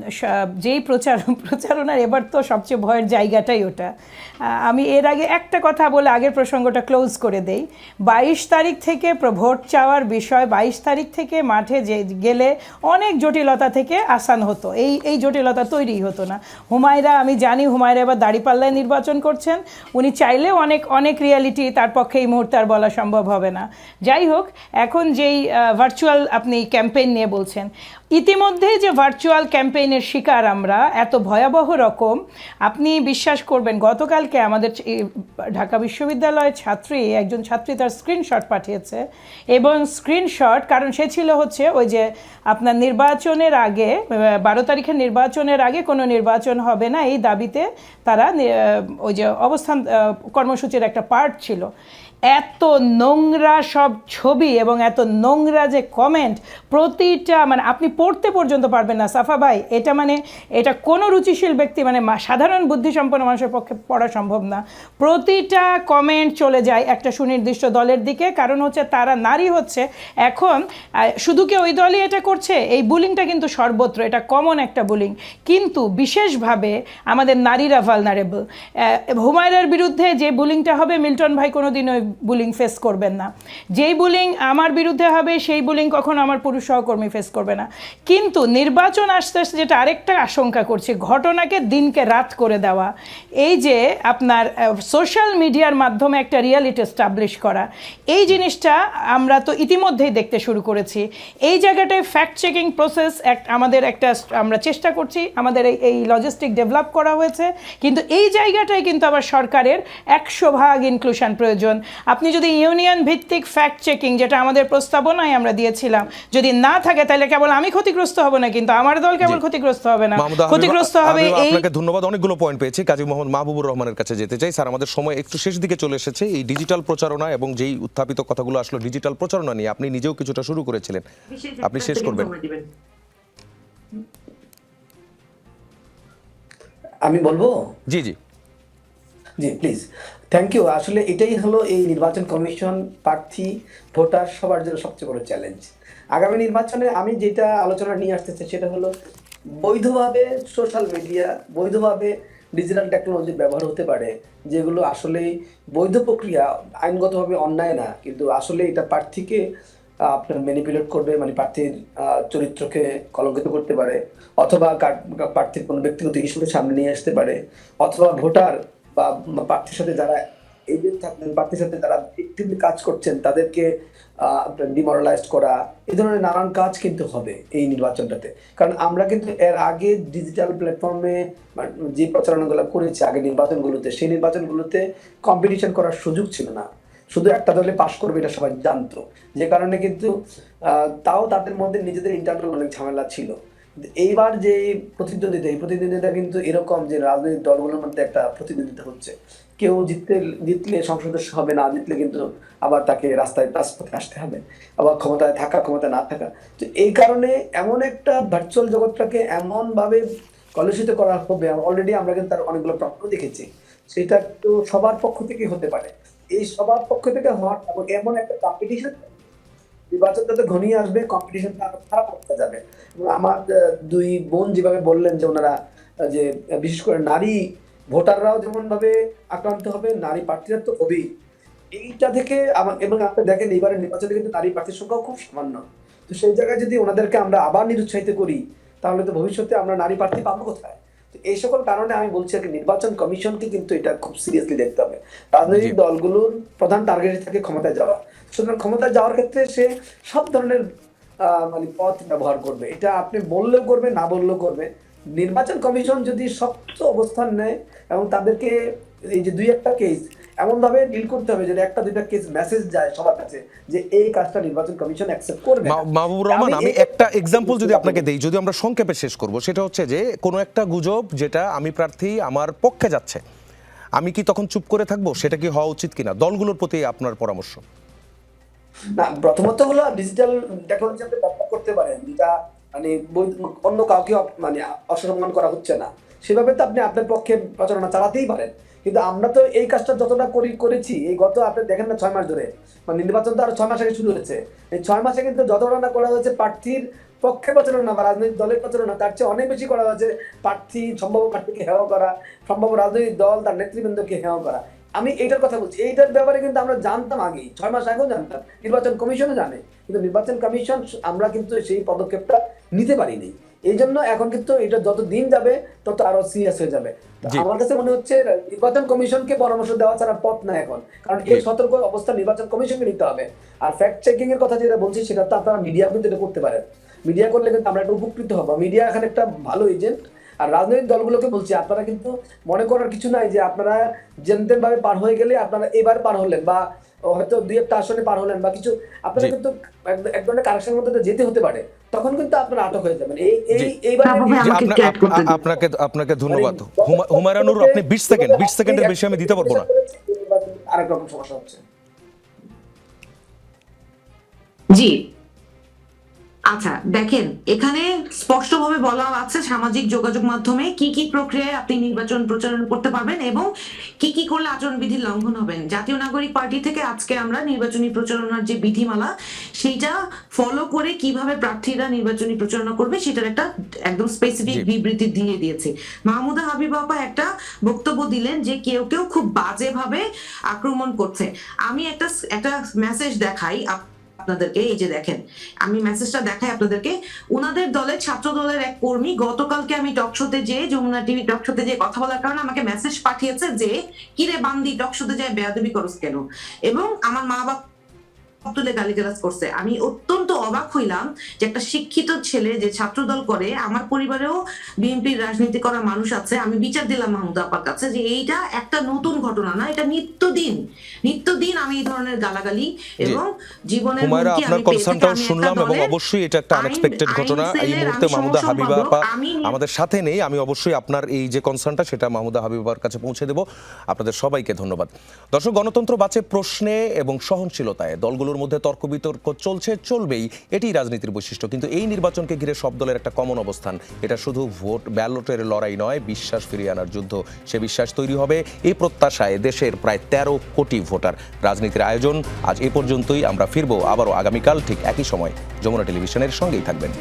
যেই প্রচারণার এবার তো সবচেয়ে ভয়ের জায়গাটাই ওটা। আমি এর আগে একটা কথা বলে আগের প্রসঙ্গটা ক্লোজ করে দেই। 22 তারিখ থেকে ভোট চাওয়ার বিষয়, 22 তারিখ থেকে মাঠে গেলে অনেক জটিলতা থেকে আসান হতো, এই জটিলতা তৈরি হতো না। হুমায়রা, আমি জানি হুমায়রা এবার দাঁড়িপাল্লায় নির্বাচন করছেন, উনি চাইলেও অনেক রিয়ালিটি তার পক্ষে এই মুহূর্তে আর বলা সম্ভব হবে না। যাই হোক, এখন যেই ভার্চুয়াল আপনি ক্যাম্পেইন নিয়ে বলছেন, ইতিমধ্যেই যে ভার্চুয়াল ক্যাম্পেইনের শিকার আমরা, এত ভয়াবহ রকম, আপনি বিশ্বাস করবেন, গতকালকে আমাদের ঢাকা বিশ্ববিদ্যালয়ের একজন ছাত্রী তার স্ক্রিনশট পাঠিয়েছে, এবং স্ক্রিনশট, কারণ সে ছিল হচ্ছে ওই যে আপনার নির্বাচনের আগে, 12 তারিখের নির্বাচনের আগে কোনো নির্বাচন হবে না এই দাবিতে তারা ওই যে অবস্থান কর্মসূচির একটা পার্ট ছিল। এত নোংরা সব ছবি এবং এত নোংরা যে কমেন্ট, প্রতিটা মানে আপনি পড়তে পর্যন্ত পারবেন না সাফা ভাই। এটা কোনো রুচিশীল ব্যক্তি, সাধারণ বুদ্ধিসম্পন্ন মানুষের পক্ষে পড়া সম্ভব না। প্রতিটা কমেন্ট চলে যায় একটা সুনির্দিষ্ট দলের দিকে, কারণ হচ্ছে তারা নারী হচ্ছে। এখন শুধু কি ওই দলই এটা করছে? এই বুলিংটা কিন্তু সর্বত্র, এটা কমন একটা বুলিং, কিন্তু বিশেষভাবে আমাদের নারীরা ভালনারেবল। হুমায়রার বিরুদ্ধে যে বুলিংটা হবে, মিল্টন ভাই কোনোদিন ওই বুলিং ফেস করবেন না। যেই বুলিং আমার বিরুদ্ধে হবে, সেই বুলিং কখনো আমার পুরুষ সহকর্মী ফেস করবে না। কিন্তু নির্বাচন আসতে আসতে যেটা আরেকটা আশঙ্কা করছি, ঘটনাকে দিনকে রাত করে দেওয়া, এই যে আপনার সোশ্যাল মিডিয়ার মাধ্যমে একটা রিয়ালিটি এস্টাবলিশ করা, এই জিনিসটা আমরা তো ইতিমধ্যেই দেখতে শুরু করেছি। এই জায়গাটায় ফ্যাক্ট চেকিং প্রসেস আমরা চেষ্টা করছি, আমাদের এই লজিস্টিক ডেভেলপ করা হয়েছে, কিন্তু এই জায়গাটায় কিন্তু আবার সরকারের 100% ইনক্লুশন প্রয়োজন। আপনি যদি ইউনিয়ন ভিত্তিক ফ্যাক্ট চেকিং, যেটা আমাদের প্রস্তাবনায় আমরা দিয়েছিলাম, যদি না থাকে, তাহলে কেবল আমি ক্ষতিগ্রস্ত হব না, কিন্তু আমার দল কেবল ক্ষতিগ্রস্ত হবে না, ক্ষতিগ্রস্ত হবে এই। আপনাকে ধন্যবাদ, অনেকগুলো পয়েন্ট পেয়েছি। কাজী মোহাম্মদ মাহবুবুর রহমানের কাছে যেতে চাই। স্যার, আমাদের সময় একটু শেষ দিকে চলে এসেছে। এই ডিজিটাল প্রচারণা এবং যেই উত্থাপিত কথাগুলো আসলো ডিজিটাল প্রচারণা নিয়ে, আপনি নিজেও কিছুটা শুরু করেছিলেন, আপনি শেষ করবেন। আমি বলবো? জি জি জি প্লিজ, থ্যাংক ইউ। আসলে এটাই হলো এই নির্বাচন কমিশন, প্রার্থী, ভোটার সবার জন্য সবচেয়ে বড় চ্যালেঞ্জ। আগামী নির্বাচনে আমি যেটা আলোচনা নিয়ে আসতেছি সেটা হলো বৈধভাবে সোশ্যাল মিডিয়া, বৈধভাবে ডিজিটাল টেকনোলজির ব্যবহার হতে পারে, যেগুলো আসলেই বৈধ প্রক্রিয়া, আইনগতভাবে অন্যায় না, কিন্তু আসলে এটা প্রার্থীকে আপনার ম্যানিপুলেট করবে, মানে প্রার্থীর চরিত্রকে কলঙ্কিত করতে পারে, অথবা প্রার্থীর কোনো ব্যক্তিগত ইস্যুকে সামনে নিয়ে আসতে পারে, অথবা ভোটার বা প্রার্থীর সাথে যারা এজেন্ট থাকবেন, প্রার্থীর সাথে যারা অ্যাক্টিভলি কাজ করছেন তাদেরকে ডিমোরালাইজড করা, এই ধরনের নানান কাজ কিন্তু হবে এই নির্বাচনটাতে। কারণ আমরা কিন্তু এর আগে ডিজিটাল প্ল্যাটফর্মে যে প্রচারণাগুলো করেছি আগে নির্বাচনগুলোতে, সেই নির্বাচনগুলোতে কম্পিটিশন করার সুযোগ ছিল না, শুধু একটা দলে পাশ করবে এটা সবাই জানতো, যে কারণে কিন্তু তাও তাদের মধ্যে নিজেদের ইন্টারনাল অনেক ঝামেলা ছিল। এইবার যে প্রতিদ্বন্দ্বিতা, এই প্রতিদ্বন্দ্বিতা কিন্তু এরকম যে রাজনৈতিক দলগুলোর মধ্যে একটা প্রতিদ্বন্দ্বিতা হচ্ছে, কেউ জিতলে সংসদ সদস্য হবে, না জিতলে কিন্তু আবার তাকে রাস্তায় রাজপথে আসতে হবে, আবার ক্ষমতায় থাকা ক্ষমতায় না থাকা। তো এই কারণে এমন একটা ভার্চুয়াল জগৎটাকে এমনভাবে কলুষিত করা হবে, অলরেডি আমরা কিন্তু তার অনেকগুলো প্রশ্ন দেখেছি, সেটা তো সবার পক্ষ থেকে হতে পারে। এই সবার পক্ষ থেকে হওয়ার এবং এমন একটা কম্পিটিশন, নির্বাচনটা তো ঘনিয়ে আসবে, কম্পিটিশনটা আরো খারাপ হতে যাবে। আমার দুই বোন যেভাবে বললেন যে ওনারা যে বিশেষ করে নারী ভোটাররাও যেমন ভাবে আক্রান্ত হবে, নারী প্রার্থীরা তো হবেই। এইটা থেকে এবং আপনি দেখেন এবারের নির্বাচনে কিন্তু নারী প্রার্থীর সংখ্যাও খুব সামান্য। তো সেই জায়গায় যদি ওনাদেরকে আমরা আবার নিরুৎসাহিত করি, তাহলে তো ভবিষ্যতে আমরা নারী প্রার্থী পাবো কোথায়? তো এই সকল কারণে আমি বলছি আর কি, নির্বাচন কমিশনকে কিন্তু এটা খুব সিরিয়াসলি দেখতে হবে। রাজনৈতিক দলগুলোর প্রধান টার্গেট থাকে ক্ষমতায় যাওয়া, সুতরাং ক্ষমতায় যাওয়ার ক্ষেত্রে সে সব ধরনের মানে পথ ব্যবহার করবে, এটা আপনি বললেও করবে, না বললেও করবে। নির্বাচন কমিশন যদি শক্ত অবস্থান নেয় এবং তাদেরকে এই যে দুই একটা কেস এমনভাবে ডিল করতে হবে যদি একটা দুইটা কেস মেসেজ যায় সবার কাছে যে এই কাজটা নির্বাচন কমিশন অ্যাকসেপ্ট করবে। মাহবুবুর রহমান, আমি একটা এক্সাম্পল যদি আপনাকে দেই, যদি আমরা সংক্ষেপে শেষ করব, সেটা হচ্ছে যে কোনো একটা গুজব যেটা আমি প্রার্থী আমার পক্ষে যাচ্ছে, আমি কি তখন চুপ করে থাকবো? সেটা কি হওয়া উচিত কিনা? দলগুলোর প্রতি আপনার পরামর্শ। না, প্রথমত হলো ডিজিটাল টেকনোলজি আপনি ব্যবহার করতে পারেন, যেটা মানে অন্য কাউকে মানে অসম্মান করা হচ্ছে না, সেভাবে তো আপনি আপনার পক্ষে প্রচারণা চালাতেই পারেন। কিন্তু আমরা তো এই কাজটা যতটা করেছি এই গত আপনি দেখেন না 6 মাস ধরে, মানে নির্বাচন তো আরো 6 মাস আগে শুরু হয়েছে, এই 6 মাসে কিন্তু যতটা না করা হয়েছে প্রার্থীর পক্ষে প্রচারণা বা রাজনৈতিক দলের প্রচারণা, তার চেয়ে অনেক বেশি করা হয়েছে সম্ভাব্য প্রার্থীকে হেয় করা, সম্ভাব্য রাজনৈতিক দল তার নেতৃবৃন্দকে হেয় করা। আমি এইটার কথা বলছি, এইটার ব্যাপারে কিন্তু আমরা জানতাম আগেই, 6 মাস আগেও জানতাম, নির্বাচন কমিশনও জানে, কিন্তু নির্বাচন কমিশন আমরা কিন্তু সেই পদক্ষেপটা নিতে পারিনি। এই জন্য এখন কিন্তু এটা যত দিন যাবে তত আরো সিরিয়াস হয়ে যাবে। আমার কাছে মনে হচ্ছে নির্বাচন কমিশনকে পরামর্শ দেওয়া ছাড়া পথ না এখন, কারণ এই সতর্ক অবস্থা নির্বাচন কমিশনকে নিতে হবে। আর ফ্যাক্ট চেকিং এর কথা যেটা বলছি সেটা তো আপনারা মিডিয়া কিন্তু এটা করতে পারেন, মিডিয়া করলে কিন্তু আমরা একটা উপকৃত হবো। মিডিয়া এখানে একটা ভালো এজেন্ট। আর রাজনৈতিক দলগুলোকে বলছি, আপনারা কিন্তু মনে করার কিছু নাই যে আপনারা যেমতেন ভাবে পার হয়ে গেলে আপনারা এবার পার হলেন বা হয়তো 2-1টা আসনে পার হলেন বা কিছু, আপনারা কিন্তু এক ধরনের কারেকশনের মধ্যে যেতে হতে পারে, তখন কিন্তু আপনারা আটক হয়ে যাবেন। এইবার আপনাকে ধন্যবাদ হুমায়রানুর, আপনি 20 সেকেন্ডের বেশি আমি দিতে পারবো না। আরেক রকম সমস্যা হচ্ছে। জি আচ্ছা, দেখেন এখানে স্পষ্টভাবে বলা আছে সামাজিক যোগাযোগ মাধ্যমে কি কি প্রক্রিয়ায় আপনি নির্বাচন প্রচারণ করতে পারবেন এবং কি কি করলে আচরণবিধির লঙ্ঘন হবেন। জাতীয় নাগরিক পার্টি থেকে আজকে আমরা নির্বাচনী প্রচারণার যে বিধিমালা সেইটা ফলো করে কিভাবে প্রার্থীরা নির্বাচনী প্রচারণা করবে সেটার একটা একদম স্পেসিফিক বিবৃতি দিয়ে দিয়েছে। মাহমুদা হাবিবা আপা একটা বক্তব্য দিলেন যে কেউ কেউ খুব বাজেভাবে আক্রমণ করছে। আমি একটা মেসেজ দেখাই আপনাদেরকে, এই যে দেখেন আমি মেসেজটা দেখাই আপনাদেরকে। ওনাদের দলের ছাত্র দলের এক কর্মী গতকালকে আমি টক শোতে যেয়ে, যমুনা টিভি টক শোতে যেয়ে কথা বলার কারণে আমাকে মেসেজ পাঠিয়েছে যে কিরে বান্দি টক শোতে যায় বেয়াদবি করস কেন, এবং আমার মা বাবা তুলে গালিগালাজ করছে। আমি অত্যন্ত অবাক হইলাম যে একটা শিক্ষিত ছেলে যে ছাত্রদল করে, আমার পরিবারেও বিএনপির রাজনীতি করা মানুষ আছে, আমি বিচার দিলাম মাহমুদা আপার কাছে যে এইটা একটা নতুন ঘটনা না, এটা নিত্যদিন আমি এই ধরনের গালাগালি এবং জীবনের হুমকি আমি পেয়ে থাকি। শুনলাম এবং অবশ্যই এটা একটা আনএক্সপেক্টেড ঘটনা। এই মুহূর্তে মাহমুদা হাবিবা আপা আমাদের সাথে নেই, আমি অবশ্যই আপনার এই যে কনসার্নটা সেটা মাহমুদা হাবিবার কাছে পৌঁছে দেব। আপনাদের সবাইকে ধন্যবাদ। দর্শক, গণতন্ত্র বাঁচে প্রশ্নে এবং সহনশীলতায়। দলগুলোর মধ্যে তর্ক বিতর্ক চলবেই, এটি রাজনীতির বৈশিষ্ট্য। কিন্তু এই নির্বাচনকে ঘিরে সব দলের একটা কমন অবস্থান, এটা শুধু ভোট ব্যালটের লড়াই নয়, বিশ্বাস ফিরিয়ে আনার যুদ্ধ। সে বিশ্বাস তৈরি হবে এই প্রত্যাশায় দেশের প্রায় 13 কোটি ভোটার। রাজনীতির আয়োজন আজ এ পর্যন্তই। আমরা ফিরবো আবারও আগামীকাল ঠিক একই সময়। যমুনা টেলিভিশনের সঙ্গেই থাকবেন।